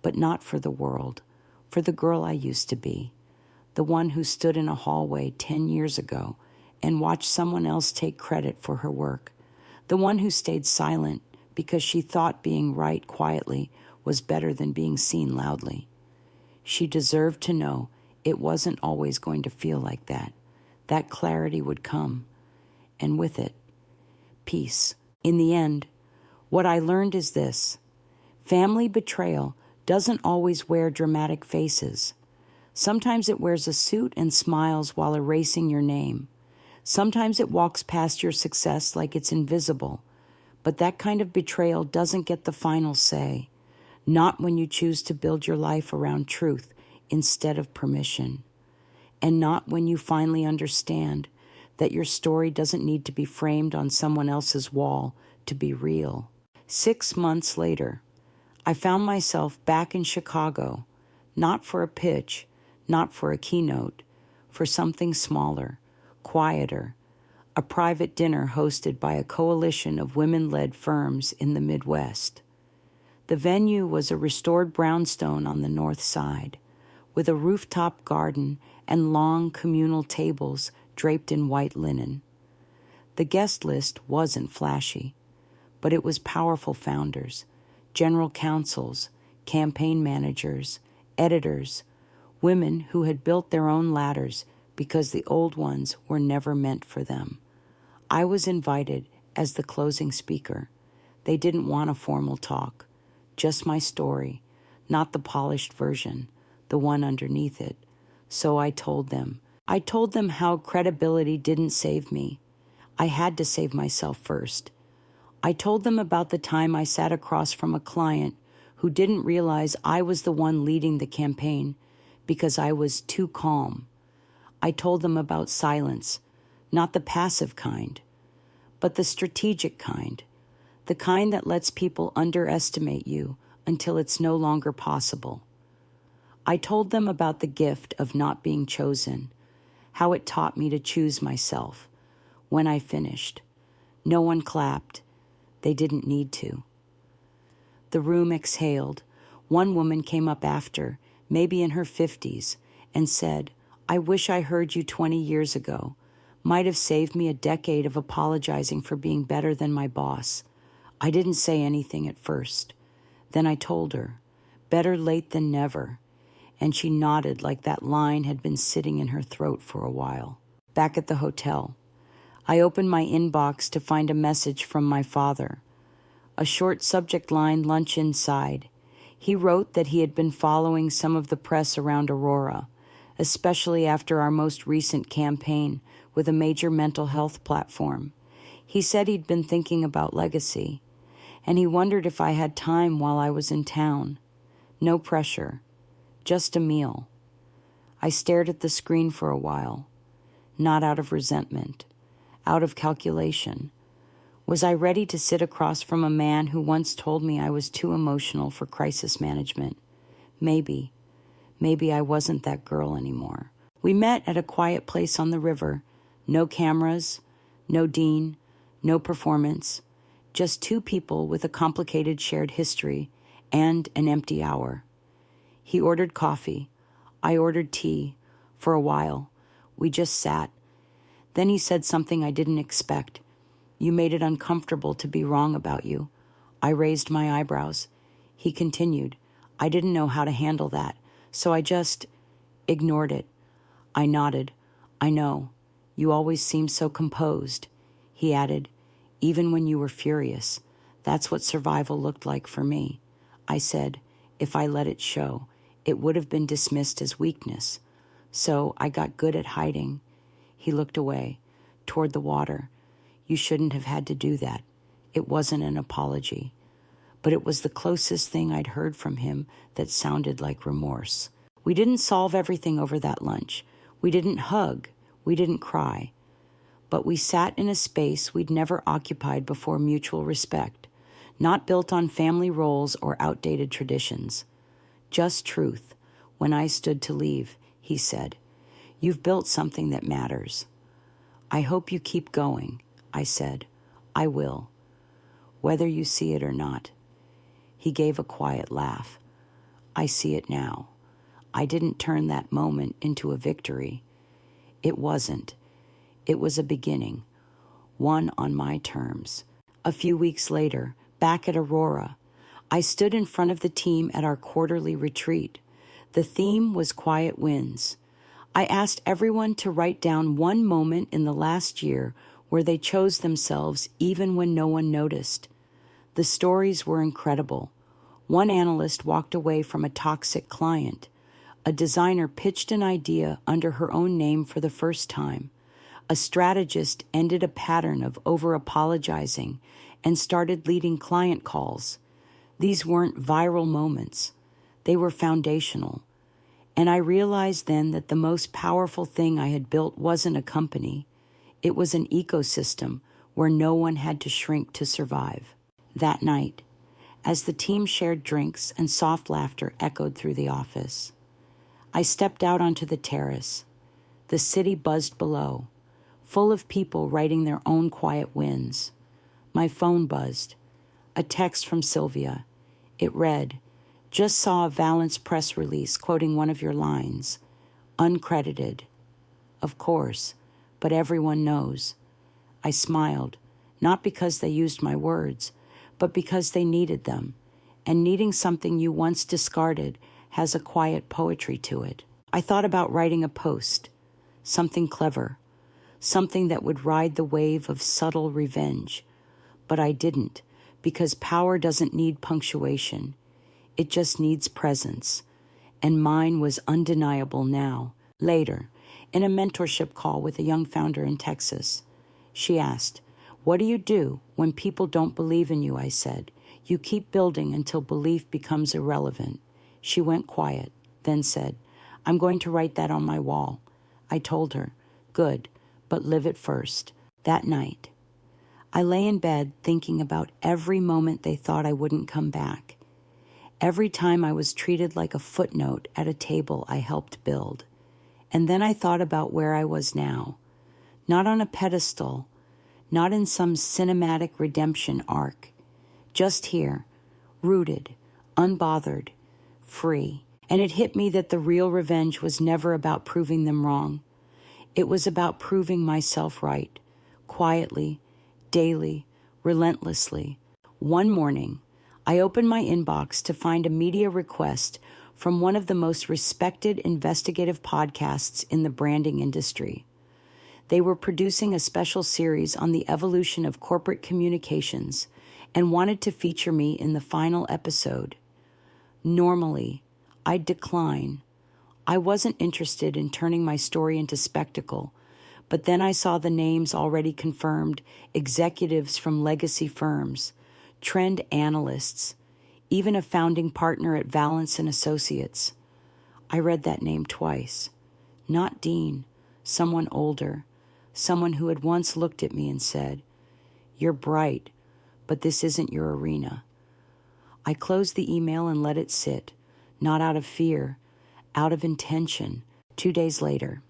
but not for the world, for the girl I used to be, the one who stood in a hallway 10 years ago and watched someone else take credit for her work, the one who stayed silent because she thought being right quietly was better than being seen loudly. She deserved to know it wasn't always going to feel like that. That clarity would come, and with it, peace. In the end, what I learned is this: family betrayal doesn't always wear dramatic faces. Sometimes it wears a suit and smiles while erasing your name. Sometimes it walks past your success like it's invisible. But that kind of betrayal doesn't get the final say. Not when you choose to build your life around truth instead of permission. And not when you finally understand that your story doesn't need to be framed on someone else's wall to be real. 6 months later, I found myself back in Chicago, not for a pitch, not for a keynote, for something smaller, quieter, a private dinner hosted by a coalition of women-led firms in the Midwest. The venue was a restored brownstone on the north side, with a rooftop garden and long communal tables draped in white linen. The guest list wasn't flashy, but it was powerful founders, general counsels, campaign managers, editors, women who had built their own ladders because the old ones were never meant for them. I was invited as the closing speaker. They didn't want a formal talk, just my story, not the polished version, the one underneath it. So I told them. I told them how credibility didn't save me. I had to save myself first. I told them about the time I sat across from a client who didn't realize I was the one leading the campaign because I was too calm. I told them about silence, not the passive kind, but the strategic kind, the kind that lets people underestimate you until it's no longer possible. I told them about the gift of not being chosen, how it taught me to choose myself. When I finished, no one clapped. They didn't need to. The room exhaled. One woman came up after, maybe in her 50s, and said, "I wish I heard you 20 years ago. Might have saved me a decade of apologizing for being better than my boss." I didn't say anything at first. Then I told her, "Better late than never." And she nodded like that line had been sitting in her throat for a while. Back at the hotel, I opened my inbox to find a message from my father. A short subject line, "Lunch inside." He wrote that he had been following some of the press around Aurora, especially after our most recent campaign with a major mental health platform. He said he'd been thinking about legacy, and he wondered if I had time while I was in town. No pressure, just a meal. I stared at the screen for a while, not out of resentment, out of calculation. Was I ready to sit across from a man who once told me I was too emotional for crisis management? Maybe I wasn't that girl anymore. We met at a quiet place on the river. No cameras, no dean, no performance. Just two people with a complicated shared history and an empty hour. He ordered coffee. I ordered tea. For a while, we just sat. Then he said something I didn't expect. "You made it uncomfortable to be wrong about you." I raised my eyebrows. He continued, "I didn't know how to handle that, So I just ignored it. I nodded. I know. You always seem so composed. He added, even when you were furious. That's what survival looked like for me. I said, if I let it show, it would have been dismissed as weakness. So I got good at hiding. He looked away, toward the water. You shouldn't have had to do that. It wasn't an apology. But it was the closest thing I'd heard from him that sounded like remorse. We didn't solve everything over that lunch. We didn't hug. We didn't cry. But we sat in a space we'd never occupied before, mutual respect, not built on family roles or outdated traditions. Just truth. When I stood to leave, he said, you've built something that matters. I hope you keep going, I said. I will, whether you see it or not. He gave a quiet laugh. I see it now. I didn't turn that moment into a victory. It wasn't. It was a beginning, one on my terms. A few weeks later, back at Aurora, I stood in front of the team at our quarterly retreat. The theme was quiet wins. I asked everyone to write down one moment in the last year where they chose themselves even when no one noticed. The stories were incredible. One analyst walked away from a toxic client. A designer pitched an idea under her own name for the first time. A strategist ended a pattern of over-apologizing and started leading client calls. These weren't viral moments. They were foundational. And I realized then that the most powerful thing I had built wasn't a company. It was an ecosystem where no one had to shrink to survive. That night, as the team shared drinks and soft laughter echoed through the office, I stepped out onto the terrace. The city buzzed below, full of people writing their own quiet wins. My phone buzzed. A text from Sylvia. It read, just saw a Valence press release quoting one of your lines. Uncredited. Of course, but everyone knows. I smiled, not because they used my words, but because they needed them. And needing something you once discarded has a quiet poetry to it. I thought about writing a post, something clever, something that would ride the wave of subtle revenge. But I didn't, because power doesn't need punctuation. It just needs presence. And mine was undeniable now. Later, in a mentorship call with a young founder in Texas, she asked, what do you do when people don't believe in you? I said, you keep building until belief becomes irrelevant. She went quiet, then said, I'm going to write that on my wall. I told her, good, but live it first. That night, I lay in bed thinking about every moment they thought I wouldn't come back. Every time I was treated like a footnote at a table I helped build. And then I thought about where I was now. Not on a pedestal, not in some cinematic redemption arc. Just here, rooted, unbothered, free. And it hit me that the real revenge was never about proving them wrong. It was about proving myself right, quietly, daily, relentlessly. One morning, I opened my inbox to find a media request from one of the most respected investigative podcasts in the branding industry. They were producing a special series on the evolution of corporate communications and wanted to feature me in the final episode. Normally, I'd decline. I wasn't interested in turning my story into spectacle, but then I saw the names already confirmed, executives from legacy firms, trend analysts, even a founding partner at Valence and Associates. I read that name twice. Not Dean, someone older, someone who had once looked at me and said, you're bright, but this isn't your arena. I closed the email and let it sit, not out of fear, out of intention. 2 days later,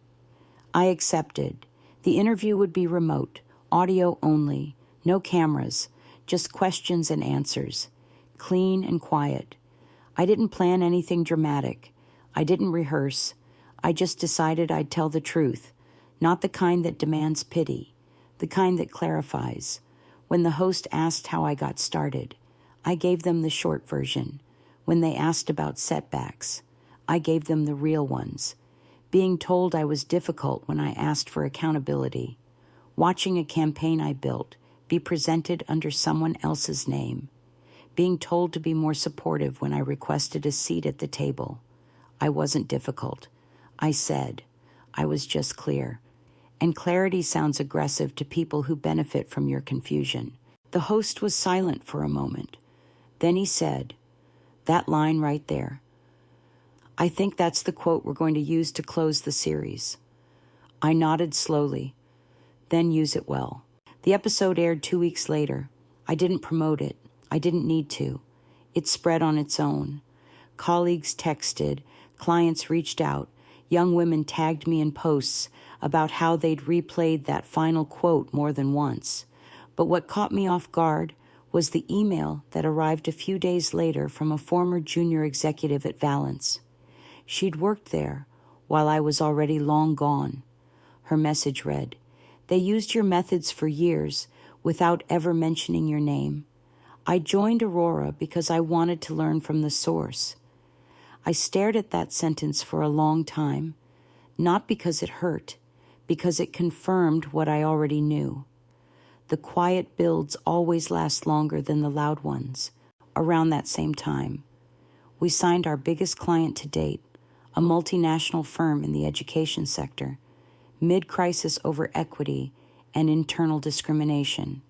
I accepted. The interview would be remote, audio only, no cameras, just questions and answers, clean and quiet. I didn't plan anything dramatic. I didn't rehearse. I just decided I'd tell the truth, not the kind that demands pity, the kind that clarifies. When the host asked how I got started, I gave them the short version. When they asked about setbacks, I gave them the real ones. Being told I was difficult when I asked for accountability. Watching a campaign I built be presented under someone else's name. Being told to be more supportive when I requested a seat at the table. I wasn't difficult. I said. I was just clear. And clarity sounds aggressive to people who benefit from your confusion. The host was silent for a moment. Then he said, "That line right there. I think that's the quote we're going to use to close the series." I nodded slowly. "Then use it well." The episode aired 2 weeks later. I didn't promote it. I didn't need to. It spread on its own. Colleagues texted, clients reached out, young women tagged me in posts about how they'd replayed that final quote more than once. But what caught me off guard was the email that arrived a few days later from a former junior executive at Valence. She'd worked there while I was already long gone. Her message read, "They used your methods for years without ever mentioning your name. I joined Aurora because I wanted to learn from the source." I stared at that sentence for a long time, not because it hurt, because it confirmed what I already knew. The quiet builds always last longer than the loud ones. Around that same time, we signed our biggest client to date, a multinational firm in the education sector, mid-crisis over equity and internal discrimination.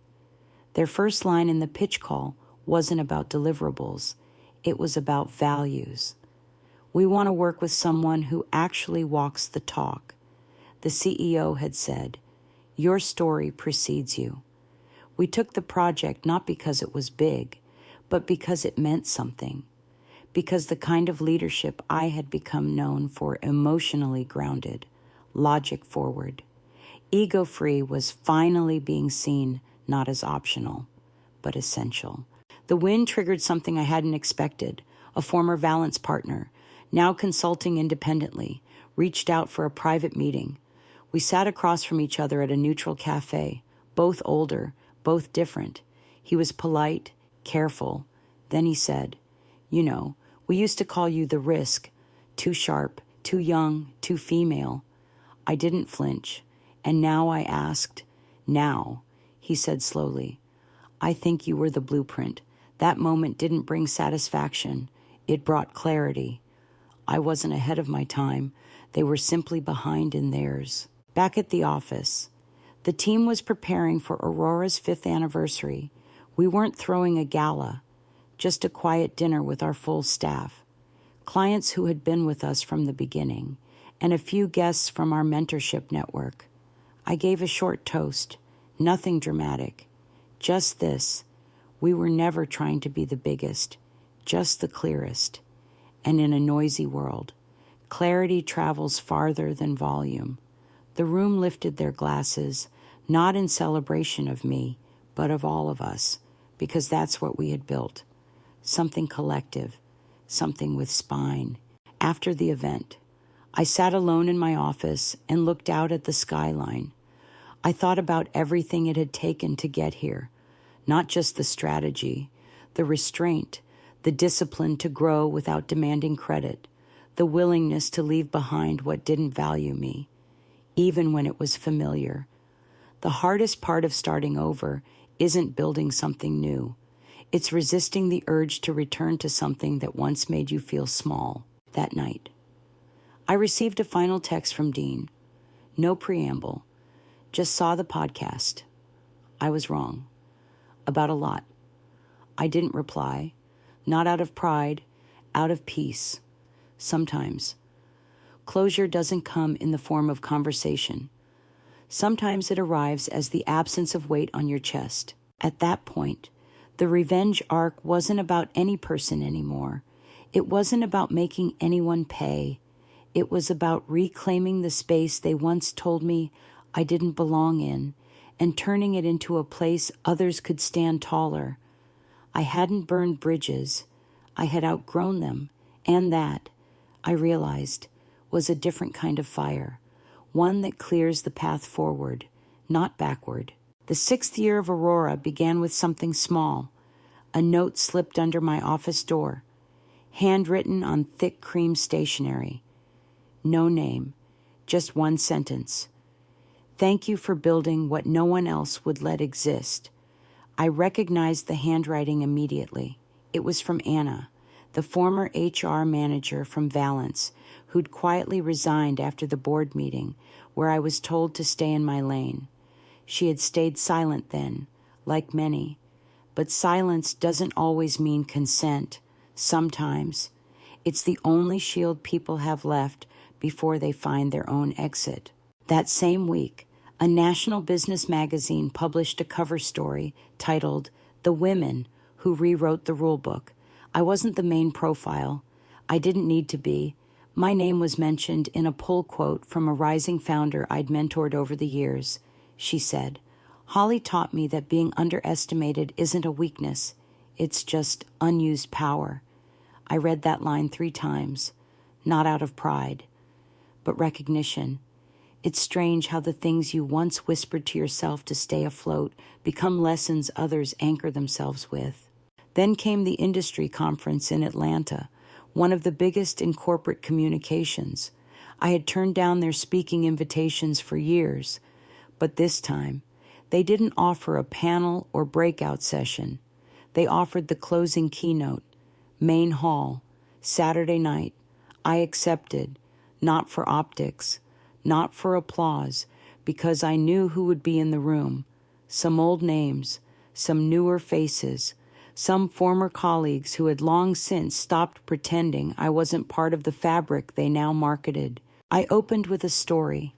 Their first line in the pitch call wasn't about deliverables. It was about values. "We want to work with someone who actually walks the talk." The CEO had said, "Your story precedes you." We took the project not because it was big, but because it meant something. Because the kind of leadership I had become known for, emotionally grounded, logic forward, ego-free, was finally being seen not as optional, but essential. The win triggered something I hadn't expected. A former Valence partner, now consulting independently, reached out for a private meeting. We sat across from each other at a neutral cafe, both older, both different. He was polite, careful. Then he said, "You know, we used to call you the risk. Too sharp, too young, too female." I didn't flinch, and now I asked, "Now," he said slowly, "I think you were the blueprint." That moment didn't bring satisfaction. It brought clarity. I wasn't ahead of my time. They were simply behind in theirs. Back at the office, the team was preparing for Aurora's 5th anniversary. We weren't throwing a gala, just a quiet dinner with our full staff, clients who had been with us from the beginning, and a few guests from our mentorship network. I gave a short toast, nothing dramatic, just this: we were never trying to be the biggest, just the clearest. And in a noisy world, clarity travels farther than volume. The room lifted their glasses, not in celebration of me, but of all of us, because that's what we had built. Something collective, something with spine. After the event, I sat alone in my office and looked out at the skyline. I thought about everything it had taken to get here, not just the strategy, the restraint, the discipline to grow without demanding credit, the willingness to leave behind what didn't value me, even when it was familiar. The hardest part of starting over isn't building something new. It's resisting the urge to return to something that once made you feel small. That night, I received a final text from Dean. No preamble, just saw the podcast. I was wrong. About a lot. I didn't reply. Not out of pride, out of peace. Sometimes closure doesn't come in the form of conversation. Sometimes it arrives as the absence of weight on your chest. At that point, the revenge arc wasn't about any person anymore. It wasn't about making anyone pay. It was about reclaiming the space they once told me I didn't belong in and turning it into a place others could stand taller. I hadn't burned bridges. I had outgrown them, and that, I realized, was a different kind of fire, one that clears the path forward, not backward. The 6th year of Aurora began with something small. A note slipped under my office door. handwritten on thick cream stationery. No name, just one sentence. Thank you for building what no one else would let exist. I recognized the handwriting immediately. It was from Anna, the former HR manager from Valence, who'd quietly resigned after the board meeting, where I was told to stay in my lane. She had stayed silent then, like many. But silence doesn't always mean consent. Sometimes. It's the only shield people have left before they find their own exit. That same week, a national business magazine published a cover story titled "The Women Who Rewrote the Rulebook." I wasn't the main profile. I didn't need to be. My name was mentioned in a pull quote from a rising founder I'd mentored over the years. She said, "Holly taught me that being underestimated isn't a weakness. It's just unused power." I read that line 3 times, not out of pride, but recognition. It's strange how the things you once whispered to yourself to stay afloat become lessons others anchor themselves with. Then came the industry conference in Atlanta, one of the biggest in corporate communications. I had turned down their speaking invitations for years, but this time, they didn't offer a panel or breakout session. They offered the closing keynote, main hall, Saturday night. I accepted, not for optics, not for applause, because I knew who would be in the room. Some old names, some newer faces, some former colleagues who had long since stopped pretending I wasn't part of the fabric they now marketed. I opened with a story,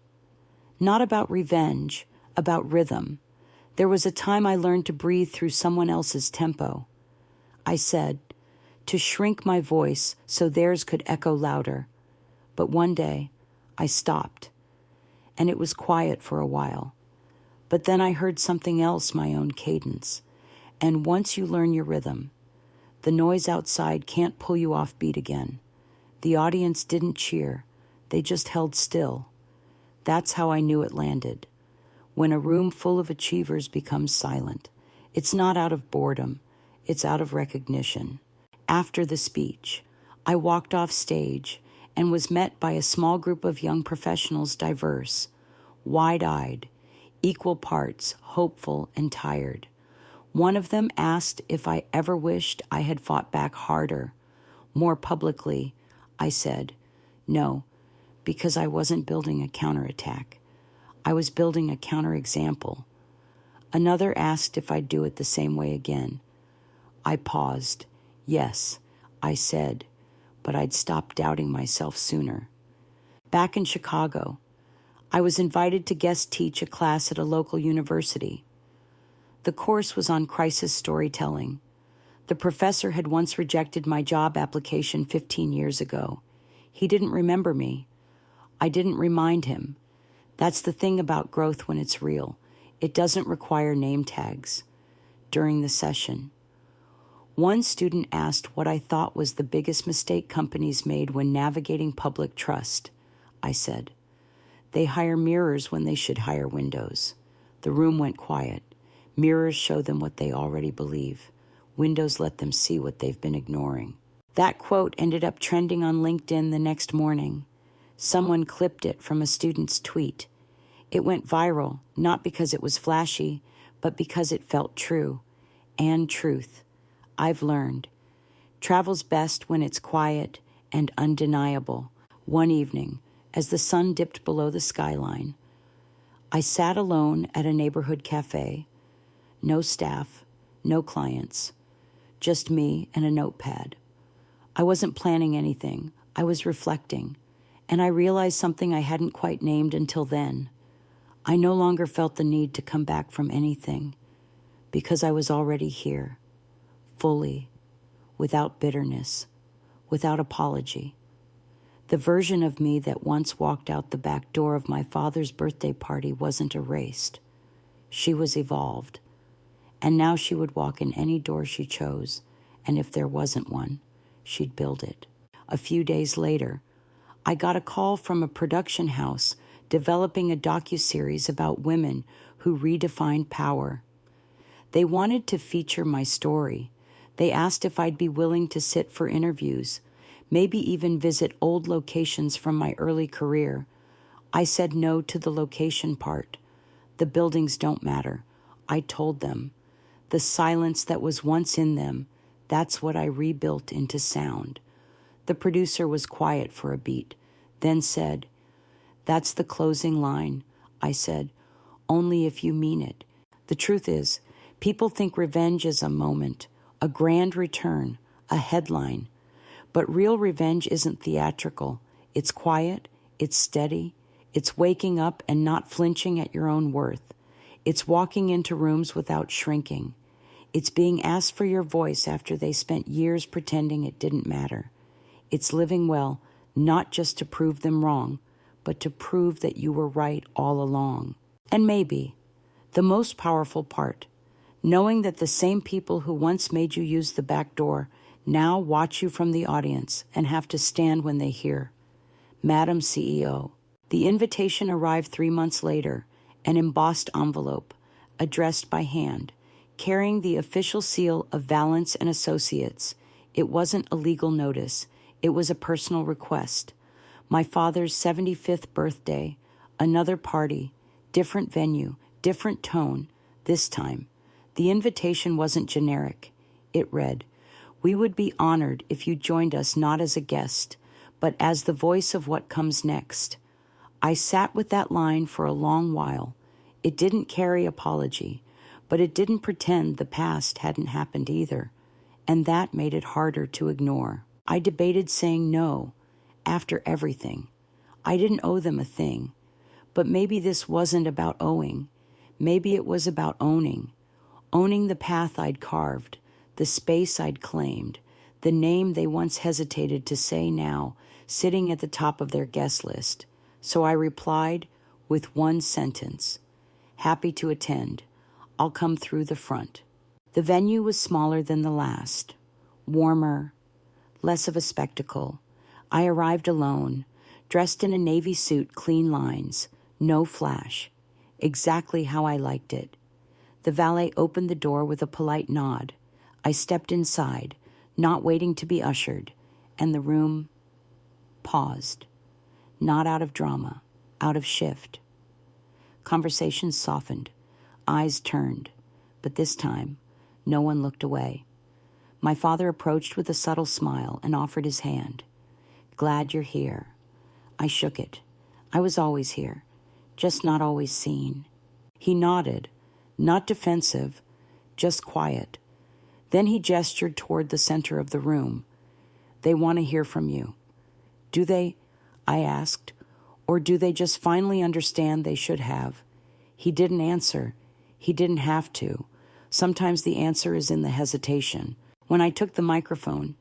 not about revenge, about rhythm. There was a time I learned to breathe through someone else's tempo. I said, to shrink my voice so theirs could echo louder. But one day, I stopped, and it was quiet for a while. But then I heard something else, my own cadence. And once you learn your rhythm, the noise outside can't pull you off beat again. The audience didn't cheer. They just held still. That's how I knew it landed. When a room full of achievers becomes silent, it's not out of boredom, it's out of recognition. After the speech, I walked off stage and was met by a small group of young professionals, diverse, wide-eyed, equal parts, hopeful and tired. One of them asked if I ever wished I had fought back harder, more publicly. I said, no, because I wasn't building a counterattack. I was building a counterexample. Another asked if I'd do it the same way again. I paused. Yes, I said, but I'd stopped doubting myself sooner. Back in Chicago, I was invited to guest teach a class at a local university. The course was on crisis storytelling. The professor had once rejected my job application 15 years ago. He didn't remember me. I didn't remind him. That's the thing about growth when it's real. It doesn't require name tags. During the session, one student asked what I thought was the biggest mistake companies made when navigating public trust. I said, they hire mirrors when they should hire windows. The room went quiet. Mirrors show them what they already believe. Windows let them see what they've been ignoring. That quote ended up trending on LinkedIn the next morning. Someone clipped it from a student's tweet. It went viral, not because it was flashy, but because it felt true. And truth. I've learned. Travel's best when it's quiet and undeniable. One evening, as the sun dipped below the skyline, I sat alone at a neighborhood cafe. No staff, no clients, just me and a notepad. I wasn't planning anything. I was reflecting, and I realized something I hadn't quite named until then. I no longer felt the need to come back from anything because I was already here. Fully, without bitterness, without apology. The version of me that once walked out the back door of my father's birthday party wasn't erased. She was evolved. And now she would walk in any door she chose, and if there wasn't one, she'd build it. A few days later, I got a call from a production house developing a docuseries about women who redefined power. They wanted to feature my story. They asked if I'd be willing to sit for interviews, maybe even visit old locations from my early career. I said no to the location part. The buildings don't matter. I told them. The silence that was once in them, that's what I rebuilt into sound. The producer was quiet for a beat, then said, "That's the closing line." I said, "Only if you mean it." The truth is, people think revenge is a moment, a grand return, a headline. But real revenge isn't theatrical. It's quiet, it's steady, it's waking up and not flinching at your own worth. It's walking into rooms without shrinking. It's being asked for your voice after they spent years pretending it didn't matter. It's living well, not just to prove them wrong, but to prove that you were right all along. And maybe, the most powerful part, knowing that the same people who once made you use the back door now watch you from the audience and have to stand when they hear, "Madam CEO." The invitation arrived 3 months later, an embossed envelope, addressed by hand, carrying the official seal of Valance and Associates. It wasn't a legal notice. It was a personal request. My father's 75th birthday, another party, different venue, different tone, this time. The invitation wasn't generic. It read, "We would be honored if you joined us not as a guest, but as the voice of what comes next." I sat with that line for a long while. It didn't carry apology, but it didn't pretend the past hadn't happened either, and that made it harder to ignore. I debated saying no, after everything. I didn't owe them a thing, but maybe this wasn't about owing. Maybe it was about owning the path I'd carved, the space I'd claimed, the name they once hesitated to say now, sitting at the top of their guest list. So I replied with one sentence, "Happy to attend. I'll come through the front." The venue was smaller than the last, warmer, less of a spectacle. I arrived alone, dressed in a navy suit, clean lines, no flash, exactly how I liked it. The valet opened the door with a polite nod. I stepped inside, not waiting to be ushered, and the room paused, not out of drama, out of shift. Conversations softened, eyes turned, but this time, no one looked away. My father approached with a subtle smile and offered his hand. "Glad you're here." I shook it. I was always here, just not always seen. He nodded, not defensive, just quiet. Then he gestured toward the center of the room. "They want to hear from you." "Do they?" I asked. "Or do they just finally understand they should have?" He didn't answer. He didn't have to. Sometimes the answer is in the hesitation. When I took the microphone,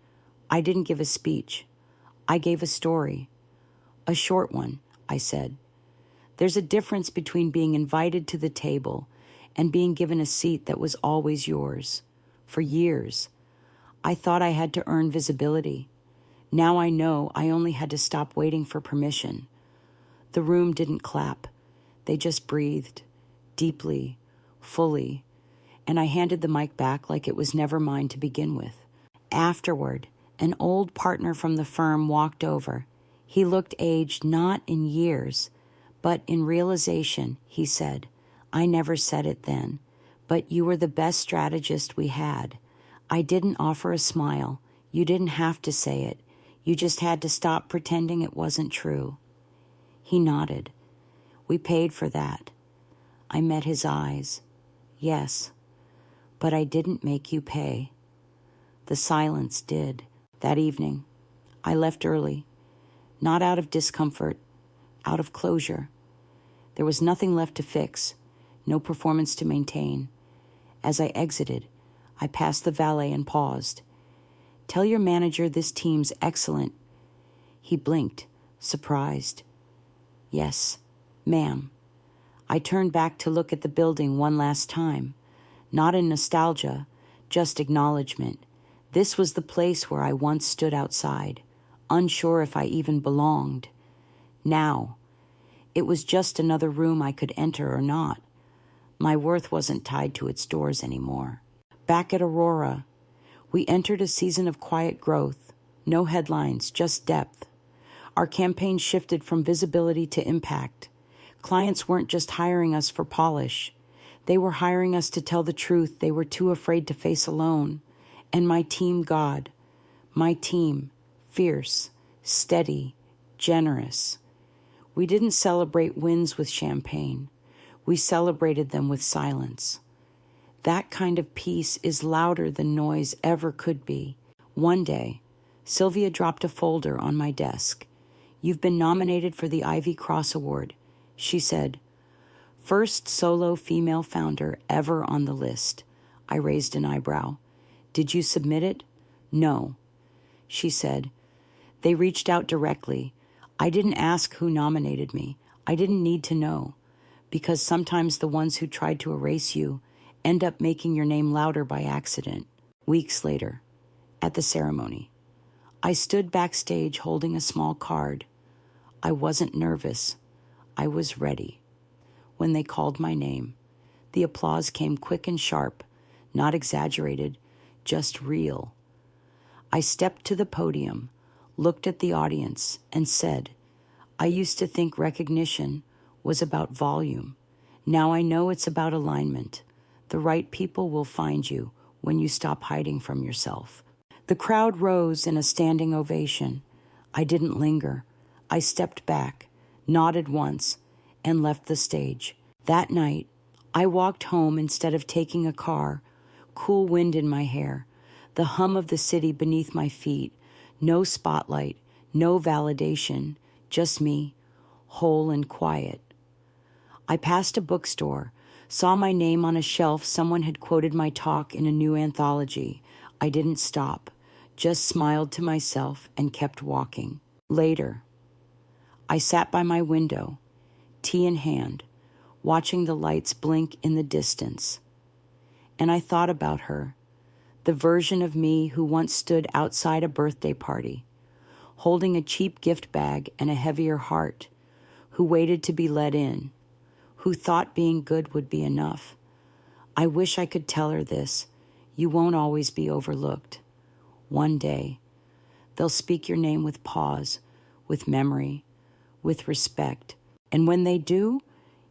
I didn't give a speech. I gave a story. "A short one," I said. "There's a difference between being invited to the table and being given a seat that was always yours. For years, I thought I had to earn visibility. Now I know I only had to stop waiting for permission." The room didn't clap. They just breathed, deeply, fully, and I handed the mic back like it was never mine to begin with. Afterward, an old partner from the firm walked over. He looked aged not in years, but in realization. He said, "I never said it then, but you were the best strategist we had. I didn't offer a smile. You didn't have to say it. You just had to stop pretending it wasn't true." He nodded. "We paid for that." I met his eyes. "Yes, but I didn't make you pay." The silence did. That evening, I left early, not out of discomfort, out of closure. There was nothing left to fix, no performance to maintain. As I exited, I passed the valet and paused. "Tell your manager this team's excellent." He blinked, surprised. "Yes, ma'am." I turned back to look at the building one last time, not in nostalgia, just acknowledgement. This was the place where I once stood outside, unsure if I even belonged. Now, it was just another room I could enter or not. My worth wasn't tied to its doors anymore. Back at Aurora, we entered a season of quiet growth, No headlines, just depth. Our campaign shifted from visibility to impact. Clients weren't just hiring us for polish. They were hiring us to tell the truth they were too afraid to face alone. And my team, God. My team, fierce, steady, generous. We didn't celebrate wins with champagne. We celebrated them with silence. That kind of peace is louder than noise ever could be. One day, Sylvia dropped a folder on my desk. "You've been nominated for the Ivy Cross Award," she said. "First solo female founder ever on the list." I raised an eyebrow. "Did you submit it?" "No," she said. "They reached out directly. I didn't ask who nominated me. I didn't need to know. Because sometimes the ones who tried to erase you end up making your name louder by accident." Weeks later, at the ceremony, I stood backstage holding a small card. I wasn't nervous. I was ready. When they called my name, the applause came quick and sharp, not exaggerated, just real. I stepped to the podium, looked at the audience, and said, "I used to think recognition was about volume. Now I know it's about alignment. The right people will find you when you stop hiding from yourself." The crowd rose in a standing ovation. I didn't linger. I stepped back, nodded once, and left the stage. That night, I walked home instead of taking a car, cool wind in my hair, the hum of the city beneath my feet, no spotlight, no validation, just me, whole and quiet. I passed a bookstore, saw my name on a shelf. Someone had quoted my talk in a new anthology. I didn't stop, just smiled to myself and kept walking. Later, I sat by my window, tea in hand, watching the lights blink in the distance. And I thought about her, the version of me who once stood outside a birthday party, holding a cheap gift bag and a heavier heart, who waited to be let in, who thought being good would be enough. I wish I could tell her this. You won't always be overlooked. One day, they'll speak your name with pause, with memory, with respect. And when they do,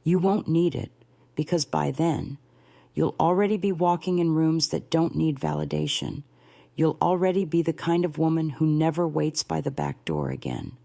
you won't need it, because by then, you'll already be walking in rooms that don't need validation. You'll already be the kind of woman who never waits by the back door again.